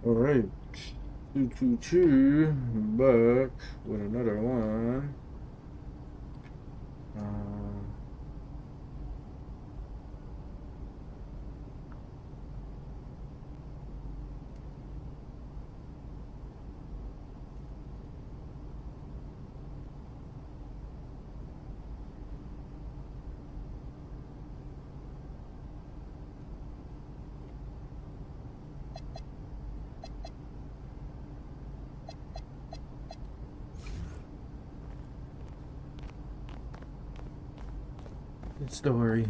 All right, 222 back with another one. Story.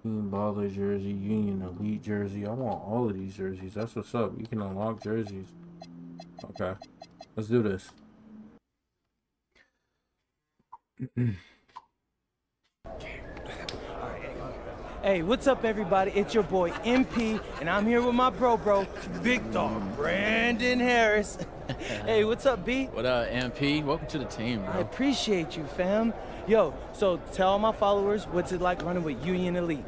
Baller jersey, Union Elite jersey. I want all of these jerseys. That's what's up. You can unlock jerseys. Okay, let's do this. Hey, what's up, everybody? It's your boy MP, and I'm here with my bro, Big Dog Brandon Harris. Hey, what's up, B? What up, MP? Welcome to the team, bro. I appreciate you, fam. Yo, so tell all my followers what's it like running with Union Elite.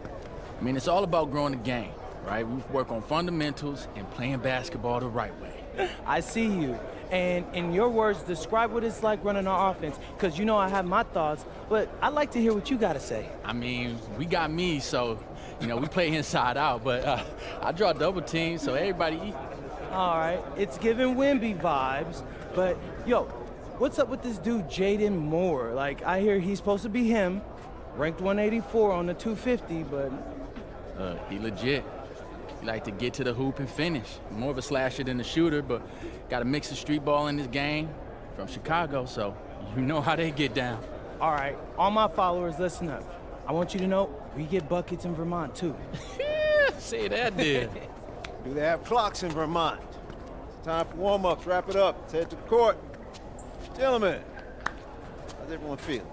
I mean, it's all about growing the game, right? We work on fundamentals and playing basketball the right way. I see you. And in your words, describe what it's like running our offense, because you know I have my thoughts, but I'd like to hear what you got to say. I mean, we got me, so, you know, we play inside out, but I draw double teams, so everybody eat. All right, it's giving Wimby vibes, but yo, what's up with this dude, Jaden Moore? Like, I hear he's supposed to be him, ranked 184 on the 250, but... He legit. He like to get to the hoop and finish. More of a slasher than a shooter, but got a mix of street ball in his game. From Chicago, so you know how they get down. All right, all my followers, listen up. I want you to know we get buckets in Vermont, too. Say that, did. Do they have clocks in Vermont? It's time for warm-ups. Wrap it up. Let's head to the court. Gentlemen, how's everyone feeling?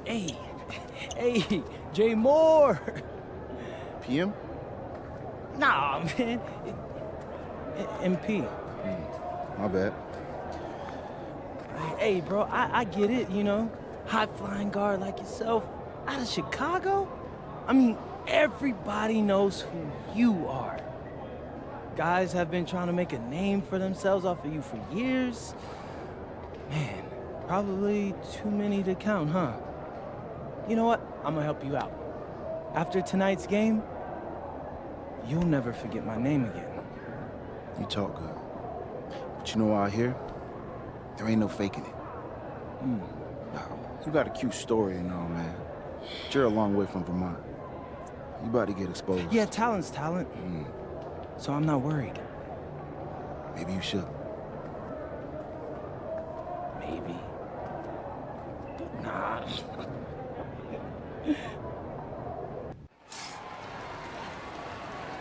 Hey, Jay Moore. PM? Nah, man. MP. My bad. Hey, bro, I get it, you know. High-flying guard like yourself out of Chicago? I mean, everybody knows who you are. Guys have been trying to make a name for themselves off of you for years. Man, probably too many to count, huh? You know what? I'm gonna help you out. After tonight's game, you'll never forget my name again. You talk good. But you know out here, there ain't no faking it. Now, you got a cute story and all, man. But you're a long way from Vermont. You about to get exposed. Yeah, talent's talent. So I'm not worried. Maybe you should. Maybe. Nah.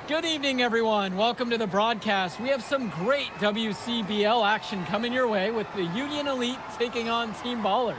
Good evening, everyone. Welcome to the broadcast. We have some great WCBL action coming your way with the Union Elite taking on Team Ballers.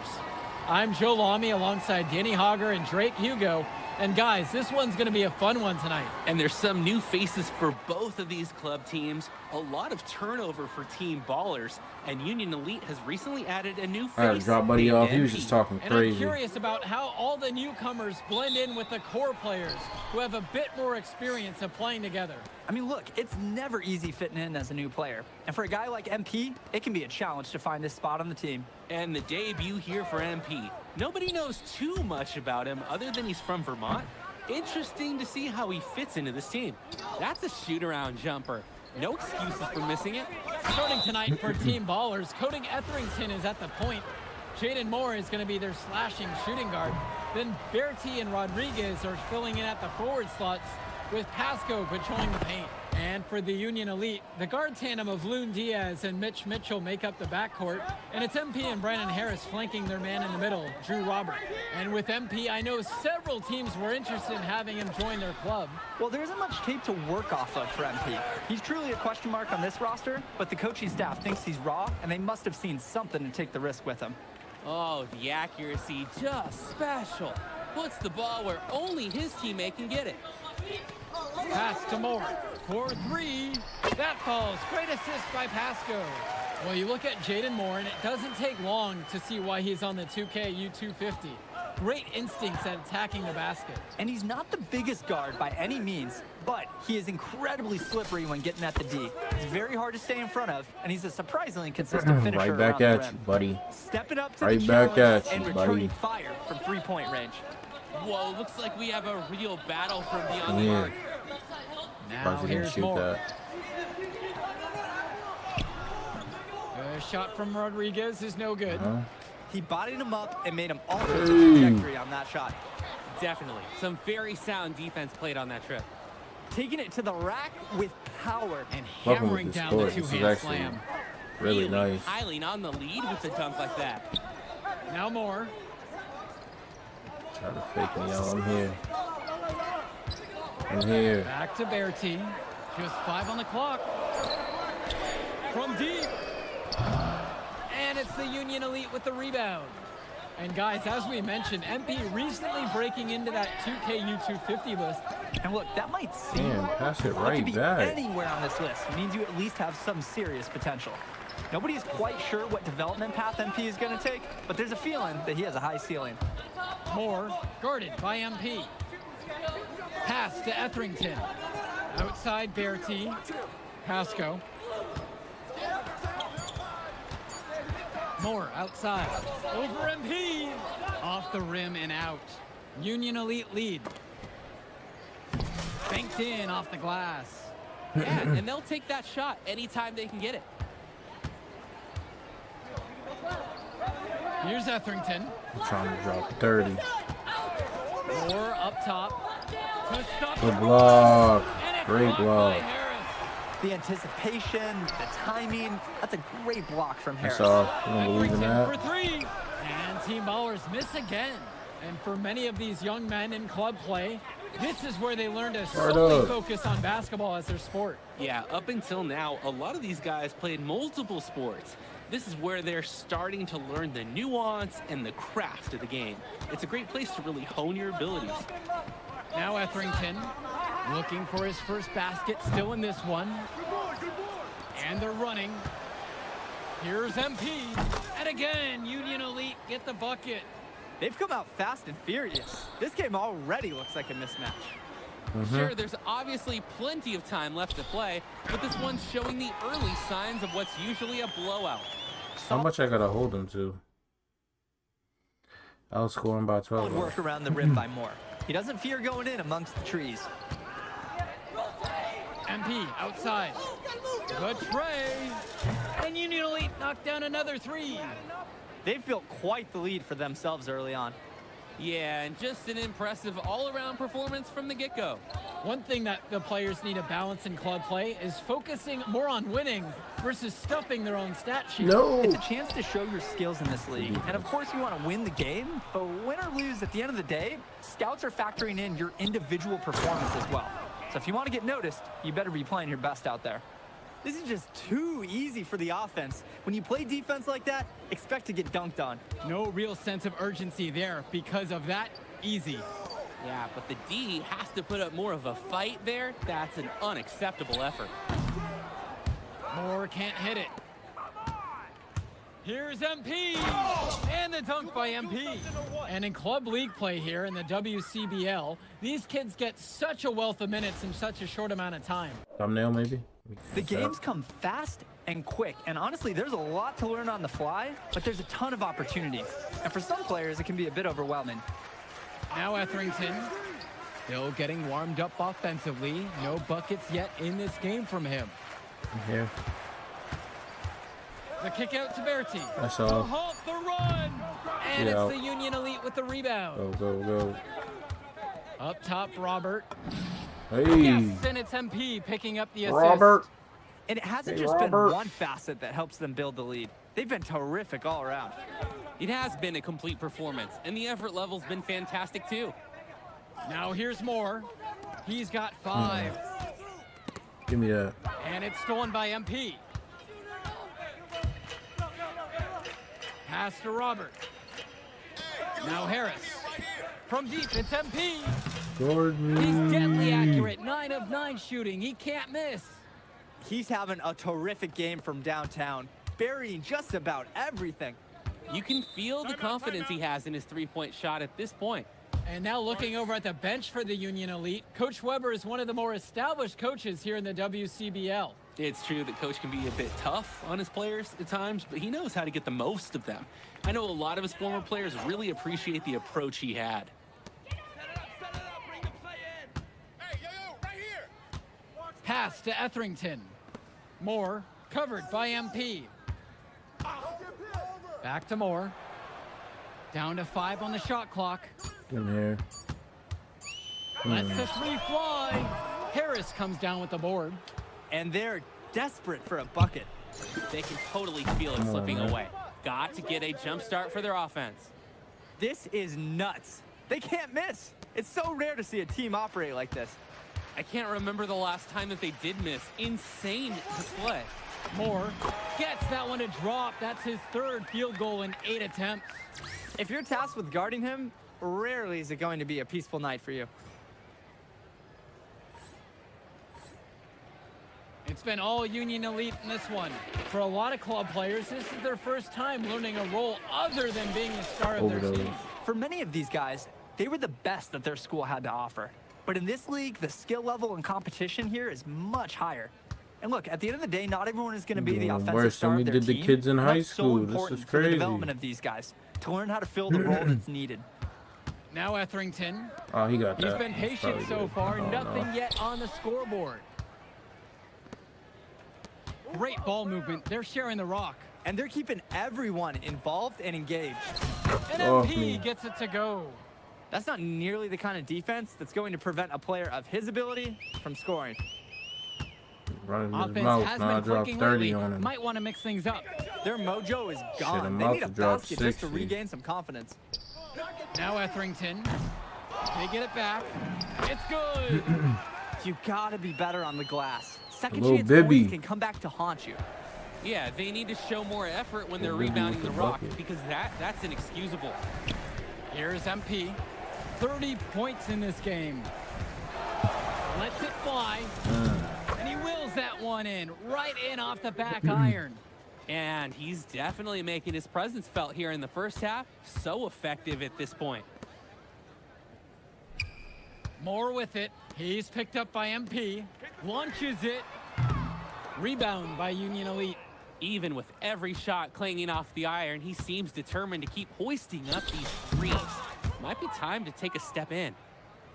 I'm Joe Lamy alongside Danny Hogger and Drake Hugo. And guys, this one's going to be a fun one tonight. And there's some new faces for both of these club teams. A lot of turnover for Team Ballers. And Union Elite has recently added a new face. I had to drop Buddy off. He was just talking And I'm crazy. curious about how all the newcomers blend in with the core players who have a bit more experience of playing together. I mean, look, it's never easy fitting in as a new player. And for a guy like MP, it can be a challenge to find his spot on the team. And the debut here for MP. Nobody knows too much about him other than he's from Vermont. Interesting to see how he fits into this team. That's a shoot-around jumper. No excuses for missing it. Starting tonight for Team Ballers, Cody Etherington is at the point. Jaden Moore is going to be their slashing shooting guard. Then Bertie and Rodriguez are filling in at the forward slots, with Pasco patrolling the paint. And for the Union Elite, the guard tandem of Loon Diaz and Mitch Mitchell make up the backcourt, and it's MP and Brandon Harris flanking their man in the middle, Drew Robert. And with MP, I know several teams were interested in having him join their club. Well, there isn't much tape to work off of for MP. He's truly a question mark on this roster, but the coaching staff thinks he's raw, and they must have seen something to take the risk with him. Oh, the accuracy, just special. Puts the ball where only his teammate can get it. Pass to Moore for three. That falls. Great assist by Pasco. Well, you look at Jaden Moore, and it doesn't take long to see why he's on the 2K U250. Great instincts at attacking the basket. And he's not the biggest guard by any means, but he is incredibly slippery when getting at the D. He's very hard to stay in front of, and he's a surprisingly consistent finisher Right back around the at rim. you, buddy. Stepping up to Right the back challenge at and you, returning buddy. fire from three-point range. Whoa, looks like we have a real battle from beyond the Yeah. arc. Now Surprised he didn't here's shoot Moore. that. A shot from Rodriguez is no good. He bodied him up and made him alter the Hey. trajectory on that shot. Definitely. Some very sound defense played on that trip. Taking it to the rack with power. And Welcome hammering with the down sport. the This is two-hand actually slam. really nice. Piling on the lead with a dunk like that. Now Moore. Try to fake me out. I'm here. I'm here. Back to Berti. Just 5 on the clock. From deep. And it's the Union Elite with the rebound. And guys, as we mentioned, MP recently breaking into that 2K U250 list. And look, that might seem Damn, pass it it could right be back. anywhere on this list. It means you at least have some serious potential. Nobody's quite sure what development path MP is going to take, but there's a feeling that he has a high ceiling. Moore guarded by MP. Pass to Etherington. Outside Berti. Pasco. Moore outside. Over MP. Off the rim and out. Union Elite lead. Banked in off the glass. Yeah, and they'll take that shot anytime they can get it. Here's Etherington. I'm trying to drop 30. Moore up top. To stop Good the block. and it's Great blocked by block. Harris. The anticipation, the timing, that's a great block from Harris. That's all. You don't believe in Etherington that? for three. And Team Ballers miss again. And for many of these young men in club play, this is where they learn to Start solely up. focus on basketball as their sport. Yeah, up until now, a lot of these guys played multiple sports. This is where they're starting to learn the nuance and the craft of the game. It's a great place to really hone your abilities. Now Etherington looking for his first basket, still in this one. And they're running. Here's MP. And again, Union Elite get the bucket. They've come out fast and furious. This game already looks like a mismatch. Sure, there's obviously plenty of time left to play, but this one's showing the early signs of what's usually a blowout. How much I gotta hold him to? Outscoring by 12. Good work around the rim by Moore. He doesn't fear going in amongst the trees. MP outside. Good tray. And Union Elite knocked down another three. They've built quite the lead for themselves early on. Yeah, and just an impressive all-around performance from the get-go. One thing that the players need to balance in club play is focusing more on winning versus stuffing their own stat sheet. No. It's a chance to show your skills in this league. And of course you want to win the game, but win or lose, at the end of the day, scouts are factoring in your individual performance as well. So if you want to get noticed, you better be playing your best out there. This is just too easy for the offense. When you play defense like that, expect to get dunked on. No real sense of urgency there because of that easy. Yeah, but the D has to put up more of a fight there. That's an unacceptable effort. Moore can't hit it. Here's MP, and the dunk by MP. And in club league play here in the WCBL, these kids get such a wealth of minutes in such a short amount of time. Thumbnail, maybe? The games come fast and quick, and honestly, there's a lot to learn on the fly, but there's a ton of opportunity. And for some players, it can be a bit overwhelming. Now Etherington, still getting warmed up offensively. No buckets yet in this game from him. I'm here. The kick out to Berti. That's To all. halt the run. And Yeah. it's the Union Elite with the rebound. Go, go, go. Up top, Robert. Hey. Yes, and it's MP picking up the assist. Robert. And it hasn't Hey, just Robert. been one facet that helps them build the lead. They've been terrific all around. It has been a complete performance, and the effort level's been fantastic too. Now here's Moore. He's got 5. Give me that. And it's stolen by MP. Pass to Robert. Now Harris. From deep, it's MP. Jordan. He's deadly accurate. 9 of 9 shooting. He can't miss. He's having a terrific game from downtown, burying just about everything. You can feel the confidence he has in his three-point shot at this point. And now looking over at the bench for the Union Elite, Coach Weber is one of the more established coaches here in the WCBL. It's true that Coach can be a bit tough on his players at times, but he knows how to get the most of them. I know a lot of his former players really appreciate the approach he had. Pass to Etherington. Moore, covered by MP. Back to Moore. Down to 5 on the shot clock. In here. Lets the 3 fly. Harris comes down with the board. And they're desperate for a bucket. They can totally feel it slipping away. Got to get a jump start for their offense. This is nuts. They can't miss. It's so rare to see a team operate like this. I can't remember the last time that they did miss. Insane display. Moore gets that one to drop. That's his 3rd field goal in 8 attempts. If you're tasked with guarding him, rarely is it going to be a peaceful night for you. It's been all Union Elite in this one. For a lot of club players, this is their first time learning a role other than being the star of their team. For many of these guys, they were the best that their school had to offer. But in this league, the skill level and competition here is much higher. And look, at the end of the day, not everyone is going to be the offensive worse star than of we their did the team. kids in high That's school. so This important is for the crazy. development of these guys to learn how to fill the role that's needed. Now Etherington. Oh, he got that. He's been patient Probably so good. far. Oh, Nothing no. yet on the scoreboard. Great ball movement. They're sharing the rock. And they're keeping everyone involved and engaged. And Off MP me. gets it to go. That's not nearly the kind of defense that's going to prevent a player of his ability from scoring. Running his Offense mouth. has Now I been dropped clicking 30 lately. on him. Might want to mix things up. Their mojo is I'm gone. They about need a to drop basket just to 60. regain some confidence. Now Etherington. They get it back. It's good. You gotta be better on the glass. Second Little chance Bibby. points can come back to haunt you. Yeah, they need to show more effort when they're Bibby with rebounding the the rock bucket. because that's inexcusable. Here's MP. 30 points in this game. Lets it fly. And he wills that one in. Right in off the back iron. And he's definitely making his presence felt here in the first half. So effective at this point. Moore with it. He's picked up by MP. Launches it. Rebound by Union Elite. Even with every shot clanging off the iron, he seems determined to keep hoisting up these threes. Might be time to take a step in.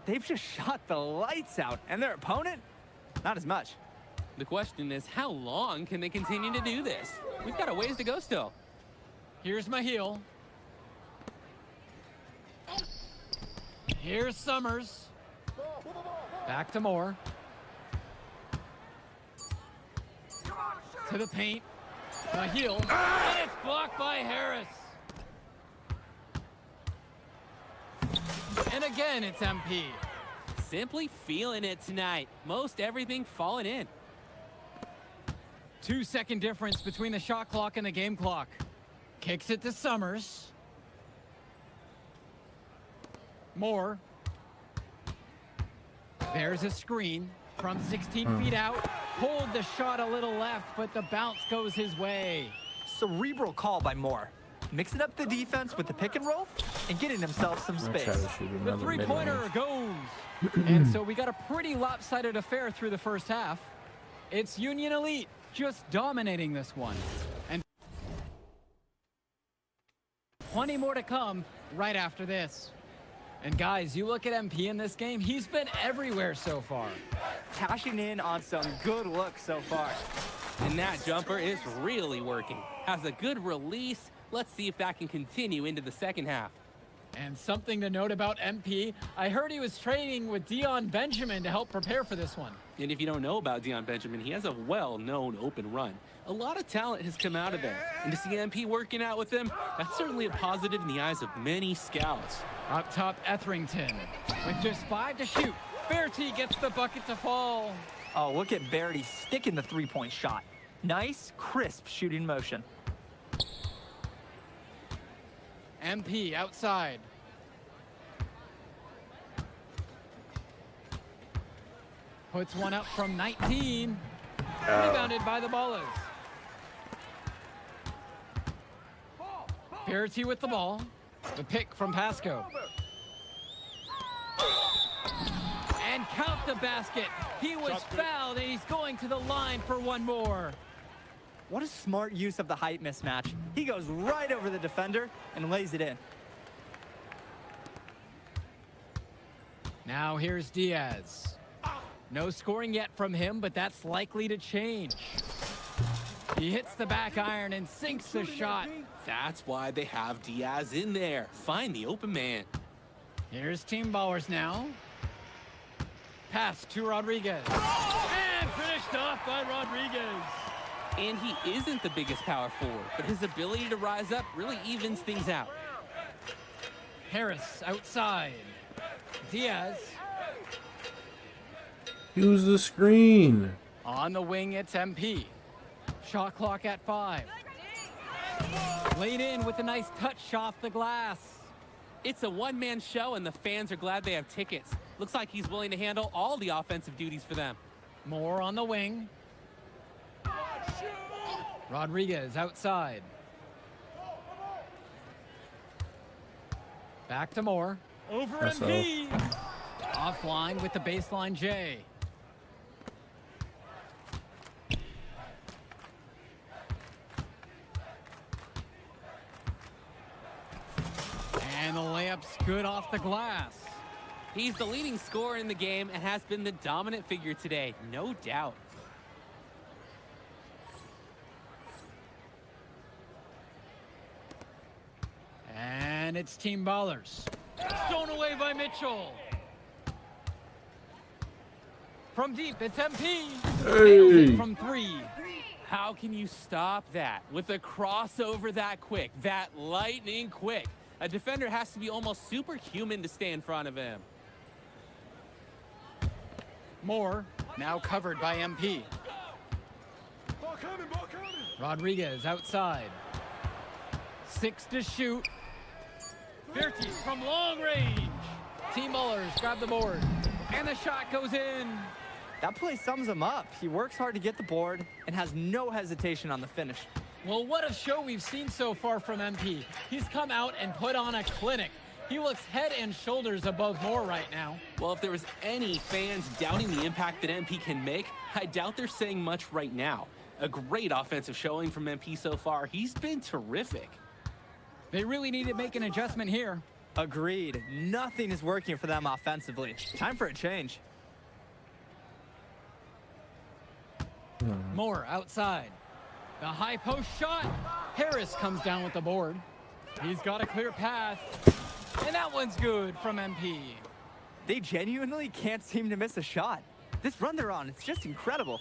They've just shot the lights out, and their opponent, not as much. The question is, how long can they continue to do this? We've got a ways to go still. Here's Mahil. Here's Summers. Back to Moore. To the paint. Mahil. And it's blocked by Harris. And again, it's MP. Simply feeling it tonight. Most everything falling in. 2-second difference between the shot clock and the game clock. Kicks it to Summers. Moore. There's a screen from 16 feet out. Pulled the shot a little left, but the bounce goes his way. Cerebral call by Moore. Mixing up the defense with the pick and roll and getting himself some I'll try space. to shoot The another three-pointer mid-range. goes. And so we got a pretty lopsided affair through the first half. It's Union Elite just dominating this one. And plenty more to come right after this. And guys, you look at MP in this game, he's been everywhere so far. Cashing in on some good looks so far. And that jumper is really working. Has a good release. Let's see if that can continue into the second half. And something to note about MP, I heard he was training with Dion Benjamin to help prepare for this one. And if you don't know about Dion Benjamin, he has a well-known open run. A lot of talent has come out of there. And to see MP working out with him, that's certainly a positive in the eyes of many scouts. Up top, Etherington. With just 5 to shoot, Bertie gets the bucket to fall. Oh, look at Verity sticking the three-point shot. Nice, crisp shooting motion. MP outside. Puts one up from 19. Rebounded by the Ballers. Verity with the ball. The pick from Pasco. And count the basket. He was fouled and he's going to the line for one more. What a smart use of the height mismatch. He goes right over the defender and lays it in. Now here's Diaz. No scoring yet from him, but that's likely to change. He hits the back iron and sinks the shot. That's why they have Diaz in there. Find the open man. Here's Team Ballers now. Pass to Rodriguez. And finished off by Rodriguez. And he isn't the biggest power forward, but his ability to rise up really evens things out. Harris outside. Diaz. Use the screen. On the wing, it's MP. Shot clock at 5. Laid in with a nice touch off the glass. It's a one-man show, and the fans are glad they have tickets. Looks like he's willing to handle all the offensive duties for them. Moore on the wing. Rodriguez outside. Back to Moore. Over MP. Offline with the baseline J. And the layup's good off the glass. He's the leading scorer in the game and has been the dominant figure today, no doubt. And it's Team Ballers. Thrown away by Mitchell. From deep, it's MP. Nails it from 3. How can you stop that with a crossover that quick, that lightning quick? A defender has to be almost superhuman to stay in front of him. Moore, now covered by MP. Rodriguez outside. 6 to shoot. Bertie from long range. Team Ballers grab the board. And the shot goes in. That play sums him up. He works hard to get the board and has no hesitation on the finish. Well, what a show we've seen so far from MP. He's come out and put on a clinic. He looks head and shoulders above Moore right now. Well, if there was any fans doubting the impact that MP can make, I doubt they're saying much right now. A great offensive showing from MP so far. He's been terrific. They really need to make an adjustment here. Agreed. Nothing is working for them offensively. Time for a change. Moore outside. The high post shot. Harris comes down with the board. He's got a clear path. And that one's good from MP. They genuinely can't seem to miss a shot. This run they're on, it's just incredible.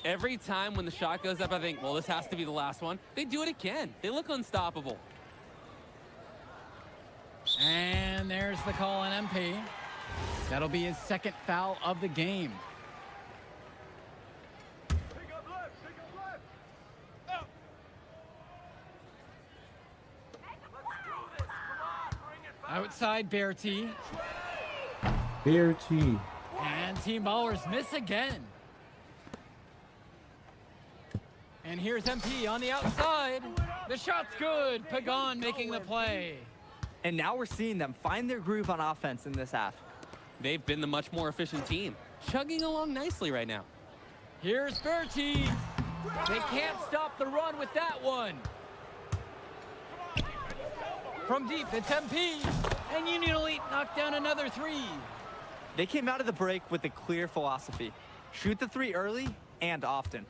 Every time when the shot goes up, I think, well, this has to be the last one. They do it again. They look unstoppable. And there's the call on MP. That'll be his second foul of the game. Outside Bertie. Bertie. And Team Ballers miss again. And here's MP on the outside. The shot's good. Pagan making the play. And now we're seeing them find their groove on offense in this half. They've been the much more efficient team, chugging along nicely right now. Here's Bertie. They can't stop the run with that one. From deep, it's MP. And Union Elite knocked down another 3. They came out of the break with a clear philosophy. Shoot the 3 early and often.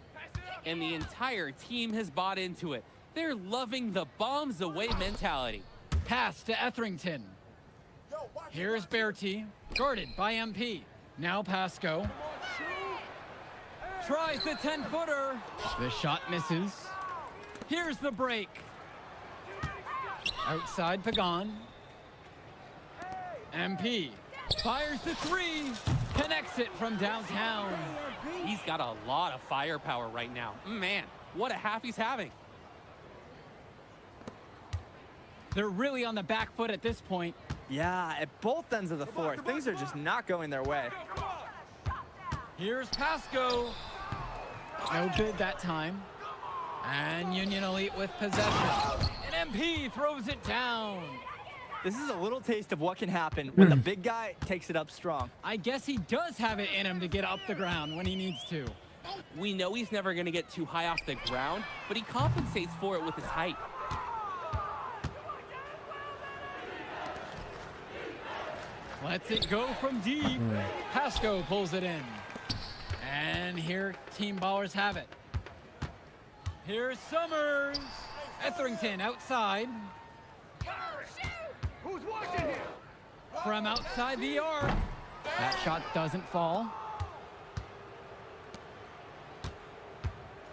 And the entire team has bought into it. They're loving the bombs away mentality. Pass to Etherington. Here's Bertie, guarded by MP. Now Pasco. Tries the 10-footer. The shot misses. Here's the break. Outside Pagan. MP fires the 3. Connects it from downtown. He's got a lot of firepower right now. Man, what a half he's having. They're really on the back foot at this point. Yeah, at both ends of the floor, things are just not going their way. Here's Pasco. No good that time. And Union Elite with possession. And MP throws it down. This is a little taste of what can happen when the big guy takes it up strong. I guess he does have it in him to get up the ground when he needs to. We know he's never going to get too high off the ground, but he compensates for it with his height. Lets it go from deep. Pasco pulls it in. And here Team Ballers have it. Here's Summers. Etherington outside. Who's watching here? From outside the arc. That shot doesn't fall.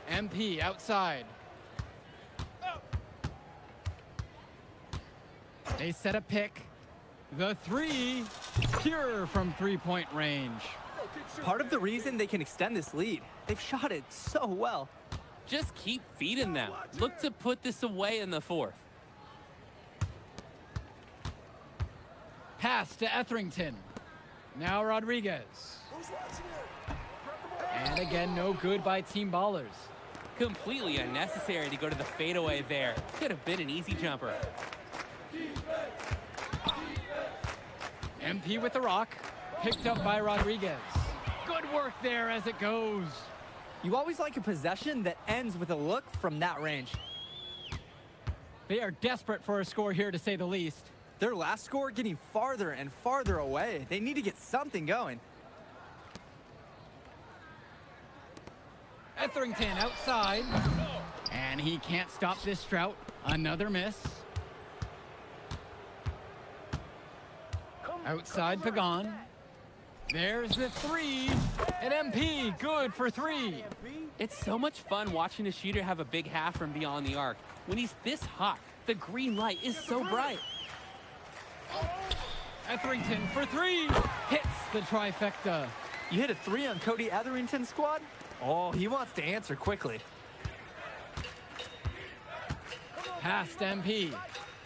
MP outside. They set a pick. The 3, pure from three-point range. Part of the reason they can extend this lead, they've shot it so well. Just keep feeding them. Look to put this away in the 4th. Pass to Etherington. Now Rodriguez. And again, no good by Team Ballers. Completely unnecessary to go to the fadeaway there. Could have been an easy jumper. MP with the rock. Picked up by Rodriguez. Good work there as it goes. You always like a possession that ends with a look from that range. They are desperate for a score here, to say the least. Their last score getting farther and farther away. They need to get something going. Etherington outside. And he can't stop this drought. Another miss. Outside Pagan. There's the 3. And MP good for 3. It's so much fun watching a shooter have a big half from beyond the arc. When he's this hot, the green light is so bright. Etherington for 3. Hits the trifecta. You hit a 3 on Cody Etherington's squad? Oh, he wants to answer quickly. Past MP.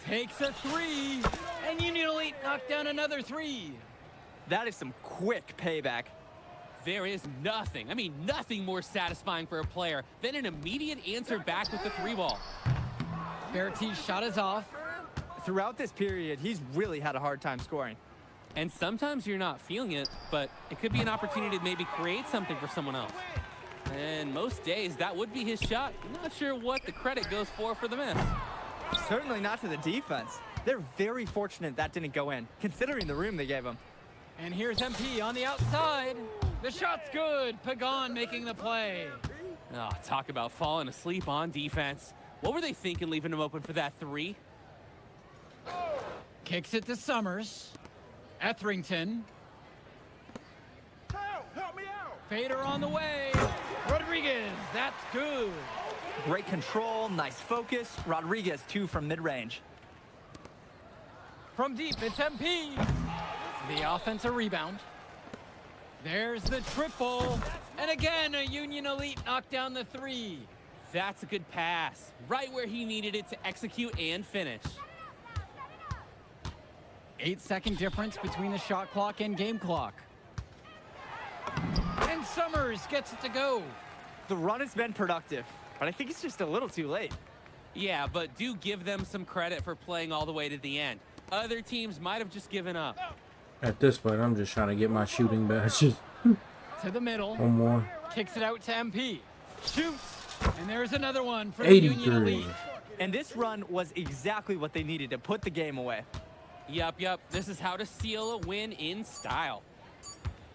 Takes a 3. And Union Elite knocked down another 3. That is some quick payback. There is nothing, I mean nothing more satisfying for a player than an immediate answer back with the 3-ball. Bertie's shot is off. Throughout this period, he's really had a hard time scoring. And sometimes you're not feeling it, but it could be an opportunity to maybe create something for someone else. And most days, that would be his shot. Not sure what the credit goes for the miss. Certainly not to the defense. They're very fortunate that didn't go in, considering the room they gave him. And here's MP on the outside. The shot's good. Pagan making the play. Oh, talk about falling asleep on defense. What were they thinking leaving him open for that 3? Kicks it to Summers. Etherington. Help me out! Fader on the way. Rodriguez, that's good. Great control, nice focus. Rodriguez 2 from mid-range. From deep, it's MP. The offensive rebound. There's the triple. And again, a Union Elite knocked down the 3. That's a good pass. Right where he needed it to execute and finish. 8-second difference between the shot clock and game clock. And Summers gets it to go. The run has been productive, but I think it's just a little too late. Yeah, but do give them some credit for playing all the way to the end. Other teams might have just given up. At this point, I'm just trying to get my shooting badges. To the middle. One more. Kicks it out to MP. Shoots. And there's another one for the Union 83. Elite. And this run was exactly what they needed to put the game away. Yup. This is how to seal a win in style.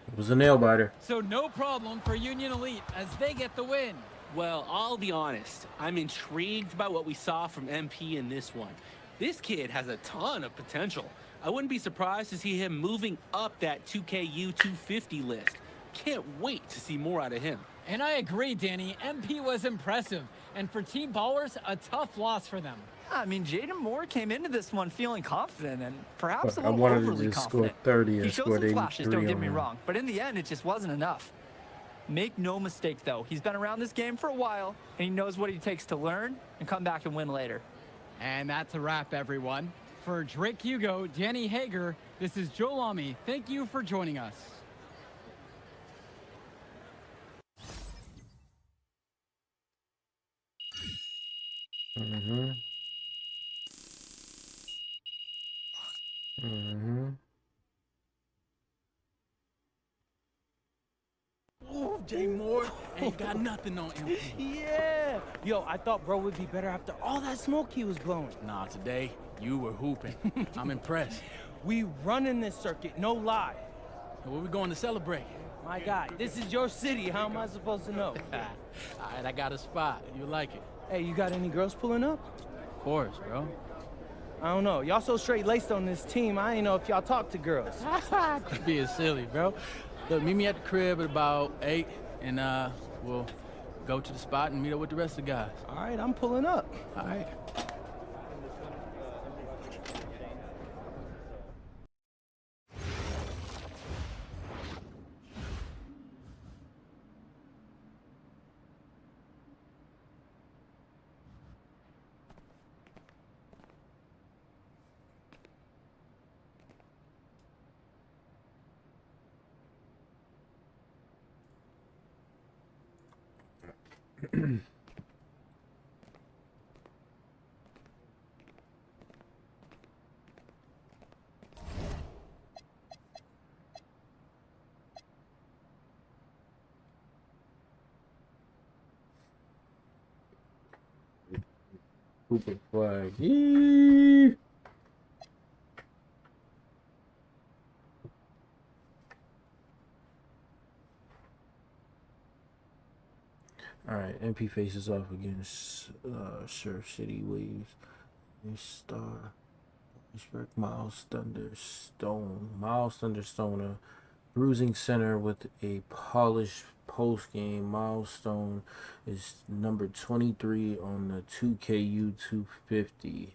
It was a nail biter. So no problem for Union Elite as they get the win. Well, I'll be honest. I'm intrigued by what we saw from MP in this one. This kid has a ton of potential. I wouldn't be surprised to see him moving up that 2KU 250 list. Can't wait to see more out of him. And I agree, Danny. MP was impressive. And for Team Ballers, a tough loss for them. I mean, Jaden Moore came into this one feeling confident and perhaps a I little wanted to overly just confident. score 30 He and showed scored some flashes, 83 don't get on me him. wrong, but in the end, it just wasn't enough. Make no mistake, though, he's been around this game for a while, and he knows what it takes to learn and come back and win later. And that's a wrap, everyone. For Drake Hugo, Danny Hager, this is Joe Lamy. Thank you for joining us. Mm-hmm. Mm-hmm. Ooh, Jay Moore ain't got nothing on MP. Yeah. Yo, I thought bro would be better after all that smoke he was blowing. Nah, today, you were hooping. I'm impressed. We running this circuit, no lie. Where we going to celebrate? My God, this is your city. How am I supposed to know? All right, I got a spot. You like it? Hey, you got any girls pulling up? Of course, bro. I don't know. Y'all so straight-laced on this team, I ain't know if y'all talk to girls. Quit being silly, bro. Look, meet me at the crib at about 8, and we'll go to the spot and meet up with the rest of the guys. All right, I'm pulling up. All right. Cooper flag. Yee! Alright, MP faces off against Surf City Waves. Star. Respect Miles Thunderstone. Miles Thunderstone, a bruising center with a polished post game. Milestone is number 23 on the 2KU 250.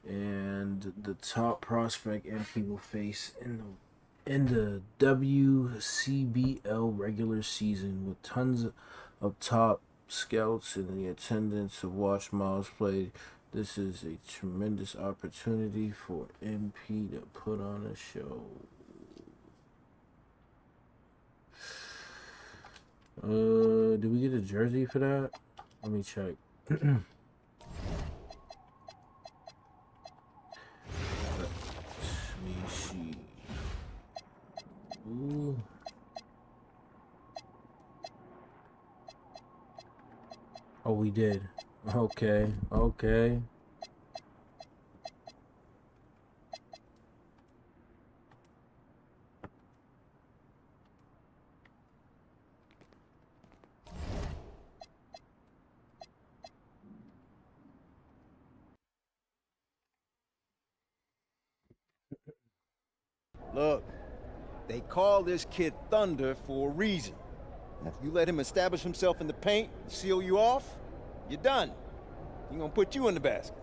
And the top prospect MP will face in the WCBL regular season, with tons of top scouts in the attendance to watch Miles play. This is a tremendous opportunity for MP to put on a show. Do we get a jersey for that? Let me check. Let me see. Ooh. Oh, we did. Okay, okay. Look, they call this kid Thunder for a reason. And if you let him establish himself in the paint and seal you off, you're done. He's gonna put you in the basket.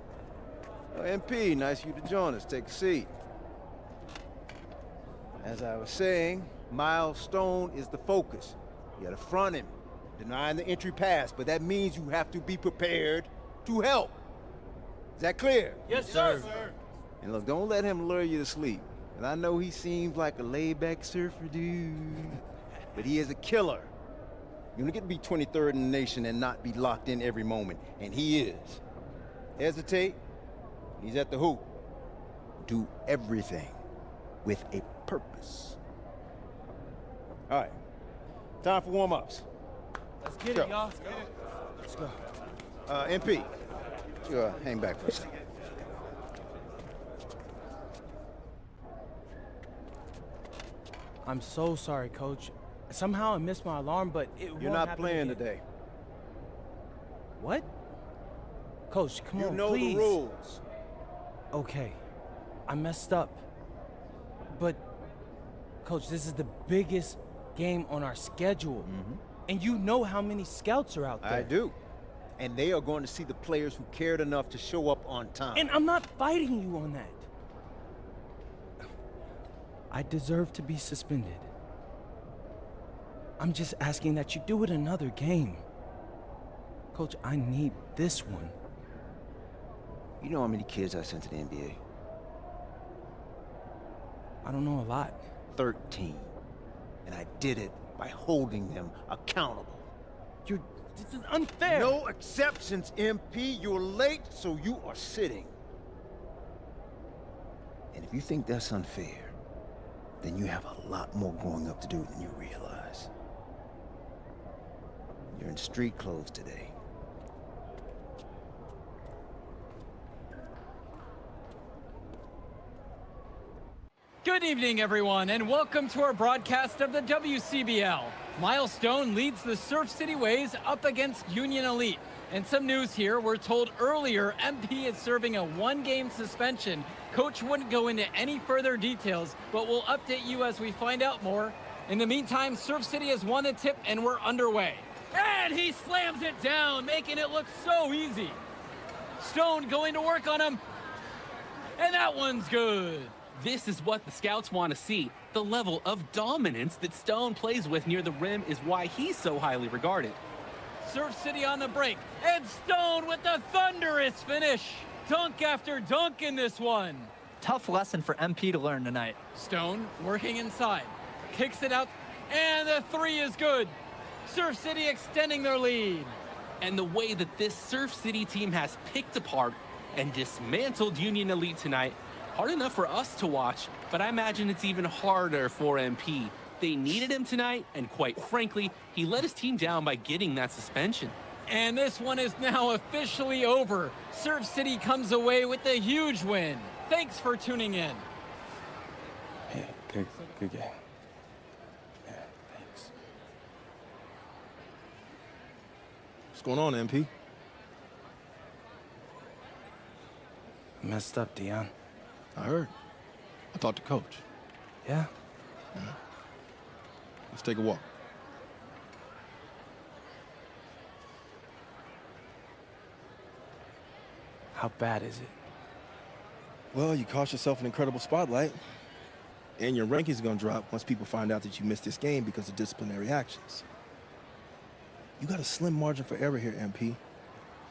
Oh, MP, nice of you to join us. Take a seat. As I was saying, Milestone is the focus. You gotta front him, denying the entry pass, but that means you have to be prepared to help. Is that clear? Yes, sir. And look, don't let him lure you to sleep. And I know he seems like a laid-back surfer dude, but he is a killer. You're gonna get to be 23rd in the nation and not be locked in every moment, and he is. Hesitate, he's at the hoop. Do everything with a purpose. All right, time for warm-ups. Let's get it, y'all. Let's go. MP, you hang back for a second. I'm so sorry, Coach. Somehow I missed my alarm, but it won't You're not happen playing again. today. What? Coach, come You on, know please. the rules. Okay, I messed up. But, Coach, this is the biggest game on our schedule. And you know how many scouts are out there. I do. And they are going to see the players who cared enough to show up on time. And I'm not fighting you on that. I deserve to be suspended. I'm just asking that you do it another game. Coach, I need this one. You know how many kids I sent to the NBA? I don't know a lot. 13. And I did it by holding them accountable. This is unfair. No exceptions, MP. You're late, so you are sitting. And if you think that's unfair, then you have a lot more growing up to do than you realize. You're in street clothes today. Good evening, everyone, and welcome to our broadcast of the WCBL. Milestone leads the Surf City Ways up against Union Elite. And some news here, we're told earlier MP is serving a one-game suspension. Coach wouldn't go into any further details, but we'll update you as we find out more. In the meantime, Surf City has won the tip and we're underway. And he slams it down, making it look so easy. Stone going to work on him. And that one's good. This is what the scouts want to see. The level of dominance that Stone plays with near the rim is why he's so highly regarded. Surf City on the break, and Stone with the thunderous finish. Dunk after dunk in this one. Tough lesson for MP to learn tonight. Stone working inside, kicks it out, and the three is good. Surf City extending their lead. And the way that this Surf City team has picked apart and dismantled Union Elite tonight, hard enough for us to watch, but I imagine it's even harder for MP. They needed him tonight, and quite frankly, he let his team down by getting that suspension. And this one is now officially over. Surf City comes away with a huge win. Thanks for tuning in. Yeah, good game. Yeah, thanks. What's going on, MP? Messed up, Dion. I heard. I talked to Coach. Yeah? Let's take a walk. How bad is it? Well, you cost yourself an incredible spotlight. And your rankings are going to drop once people find out that you missed this game because of disciplinary actions. You got a slim margin for error here, MP.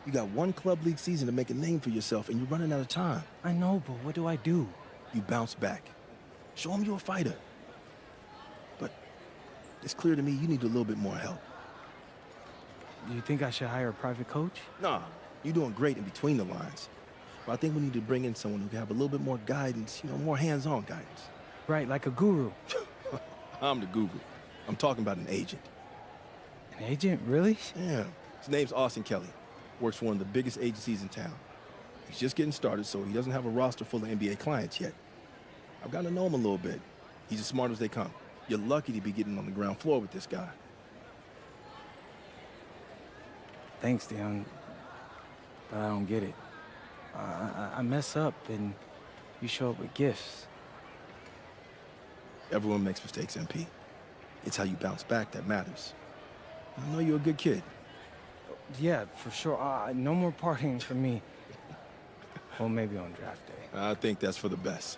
You got one club league season to make a name for yourself, and you're running out of time. I know, but what do I do? You bounce back. Show them you're a fighter. But it's clear to me you need a little bit more help. Do you think I should hire a private coach? Nah, you're doing great in between the lines. But I think we need to bring in someone who can have a little bit more guidance, more hands-on guidance. Right, like a guru. I'm the guru. I'm talking about an agent. An agent, really? Yeah. His name's Austin Kelly. Works for one of the biggest agencies in town. He's just getting started, so he doesn't have a roster full of NBA clients yet. I've gotten to know him a little bit. He's as smart as they come. You're lucky to be getting on the ground floor with this guy. Thanks, Dion. But I don't get it. I mess up, and you show up with gifts. Everyone makes mistakes, MP. It's how you bounce back that matters. I know you're a good kid. Yeah, for sure. No more partying for me. Well, maybe on draft day. I think that's for the best.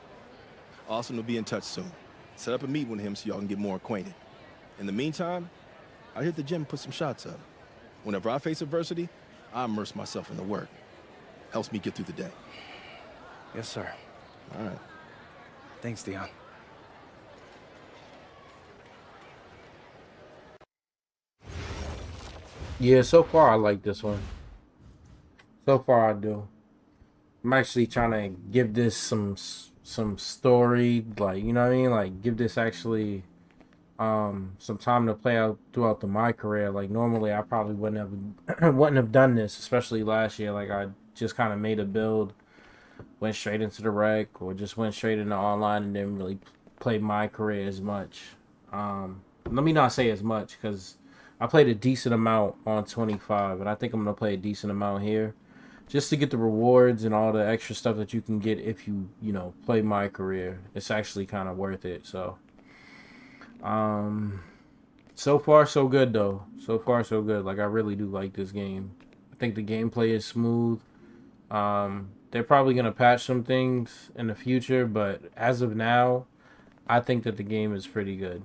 Austin will be in touch soon. Set up a meet with him so y'all can get more acquainted. In the meantime, I hit the gym and put some shots up. Whenever I face adversity, I immerse myself in the work. Helps me get through the day. Yes, sir. All right. Thanks, Dion. Yeah, so far I like this one. So far I do. I'm actually trying to give this some story, like, you know what I mean? Like, give this actually some time to play out throughout my career. Like, normally I probably wouldn't have done this, especially last year. Like, I just kind of made a build, went straight into the rec, or just went straight into online and didn't really play MyCAREER as much. Let me not say as much, because I played a decent amount on 25, and I think I'm going to play a decent amount here. just to get the rewards and all the extra stuff that you can get if you play MyCAREER. It's actually kind of worth it. So so far so good though. So far so good. Like, I really do like this game. I think the gameplay is smooth. They're probably gonna patch some things in the future, but as of now, I think that the game is pretty good.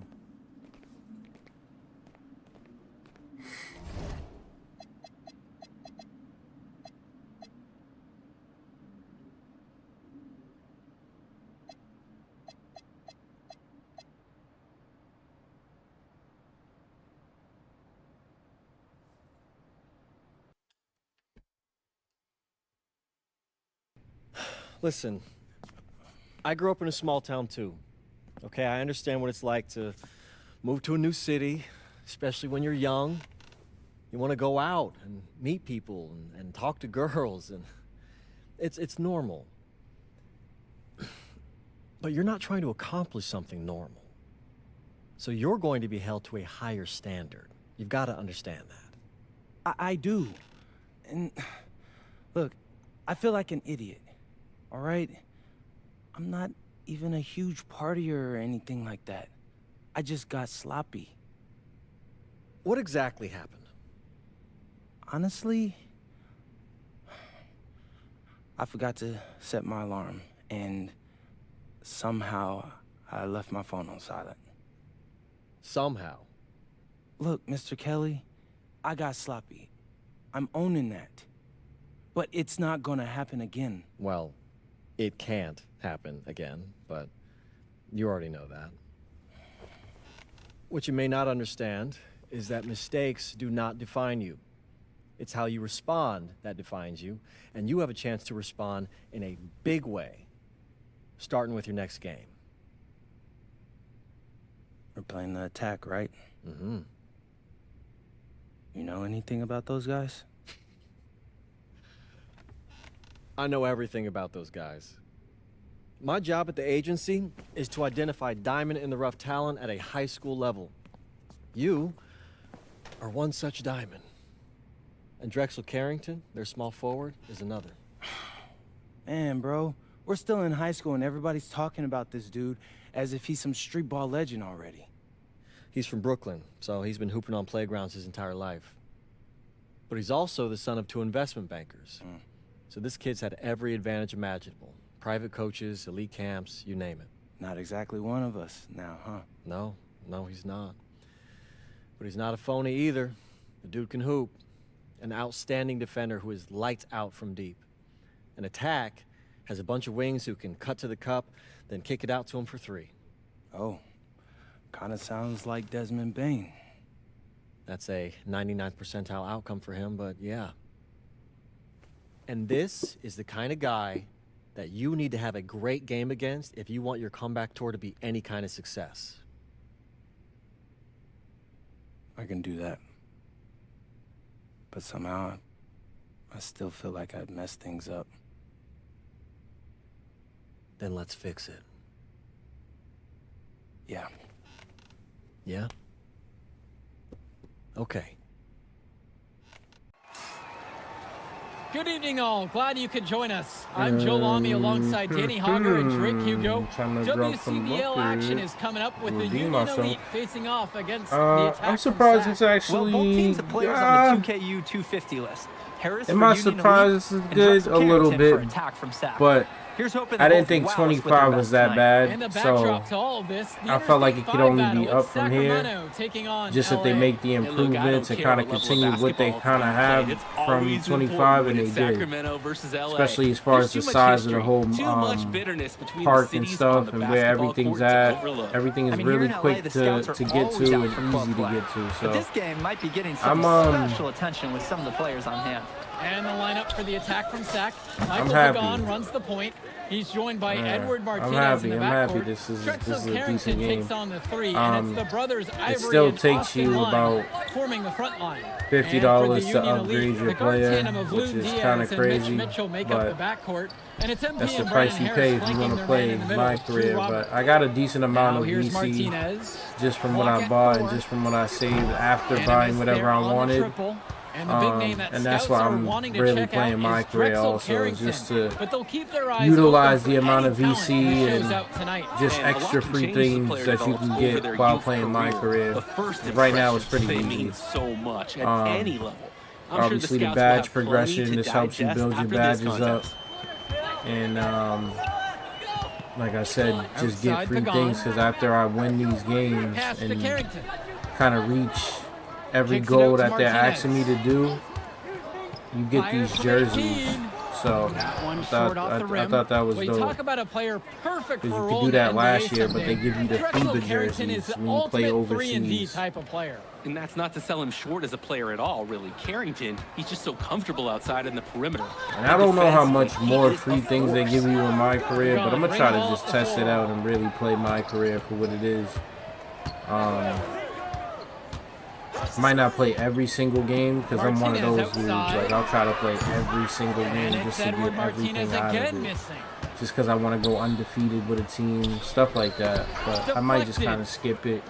Listen, I grew up in a small town too. Okay, I understand what it's like to move to a new city, especially when you're young. You want to go out and meet people and talk to girls, and it's normal. But you're not trying to accomplish something normal. So you're going to be held to a higher standard. You've got to understand that. I do. And look, I feel like an idiot. All right? I'm not even a huge partier or anything like that. I just got sloppy. What exactly happened? Honestly, I forgot to set my alarm, and somehow I left my phone on silent. Somehow? Look, Mr. Kelly, I got sloppy. I'm owning that. But it's not gonna happen again. Well, it can't happen again, but you already know that. What you may not understand is that mistakes do not define you. It's how you respond that defines you, and you have a chance to respond in a big way, starting with your next game. We're playing the attack, right? Mm-hmm. You know anything about those guys? I know everything about those guys. My job at the agency is to identify diamond in the rough talent at a high school level. You are one such diamond. And Drexel Carrington, their small forward, is another. Man, bro, we're still in high school and everybody's talking about this dude as if he's some street ball legend already. He's from Brooklyn, so he's been hooping on playgrounds his entire life. But he's also the son of 2 investment bankers. So this kid's had every advantage imaginable. Private coaches, elite camps, you name it. Not exactly one of us now, huh? No, he's not. But he's not a phony either. The dude can hoop. An outstanding defender who is lights out from deep. An attack has a bunch of wings who can cut to the cup, then kick it out to him for 3. Oh, kind of sounds like Desmond Bain. That's a 99th percentile outcome for him, but yeah. And this is the kind of guy that you need to have a great game against if you want your comeback tour to be any kind of success. I can do that. But somehow, I still feel like I'd messed things up. Then let's fix it. Yeah. Yeah? Okay. Good evening, all. Glad you could join us. I'm Joe Lamy alongside Danny Hogger and Drake Hugo. WCBL action is coming up with the Union Elite facing off against the Attack. I'm surprised it's actually. Well, both teams have players on the 2KU 250 list. Harris Am I surprised this is good? A little bit, but I didn't think 25 was that bad, so I felt like it could only be up from here. Just if they make the improvements and kind of continue what they kind of have from 25, and they did. Especially as far as the size of the whole park and stuff, and where everything's at. Everything is really quick to get to and easy to get to. So this game might be getting some special attention with some of the players on hand. And the lineup for the Attack from Sac. Michael Pagan runs the point. He's joined by Edward Martinez in the backcourt. I'm happy. This is a decent game. Takes on the 3, and it's the brothers Ivory it still and takes Austin you about forming the front line. $50 to upgrade your player, which is kind of crazy, but that's the price you pay if you want to play MyCAREER. But I got a decent amount of VC just from what I bought and just from what I saved after buying whatever I wanted. And the big name that And that's scouts why are I'm wanting to really check playing out my is career Drexel also, Carrington. just to But they'll keep their eyes utilize open the for amount any of talent VC who shows and out tonight. just And a lot extra can free change as the things player that you develops can over get their while youth playing my career. The first Right now, it's impressions, pretty they easy. mean so much at any level. I'm Obviously, sure the scouts will badge have plenty progression, to this helps you digest build your after this badges up. contest. And like I said, just get Outside free Pagan. things, because after I win these games Pass to and Carrington. kind of reach every Kicks it goal out to that they're Martinez. asking me to do, you get Fires these from jerseys. 18. So That one I short thought, off the I rim. thought that was well, you dope. talk about a player perfect for Because a you role could do that in the last NBA year, but they someday. give you the Drexel FIBA Carrington jerseys is the when you play ultimate 3-and-D overseas. type of player. And that's not to sell him short as a player at all, really. Carrington, he's just so comfortable outside in the perimeter. And I don't know how much Defensively, more he is free a things they force. give you in my career, but I'm going to Bring try the to ball just up the test it floor. out and really play my career for what it is. Might not play every single game because I'm one of those Martinez dudes. outside. Like, I'll try to play every single And game it's just to Edward get Martinez everything out again of it. missing. Just because I want to go undefeated with a team, stuff like that. But I might just Deflected. kind of skip it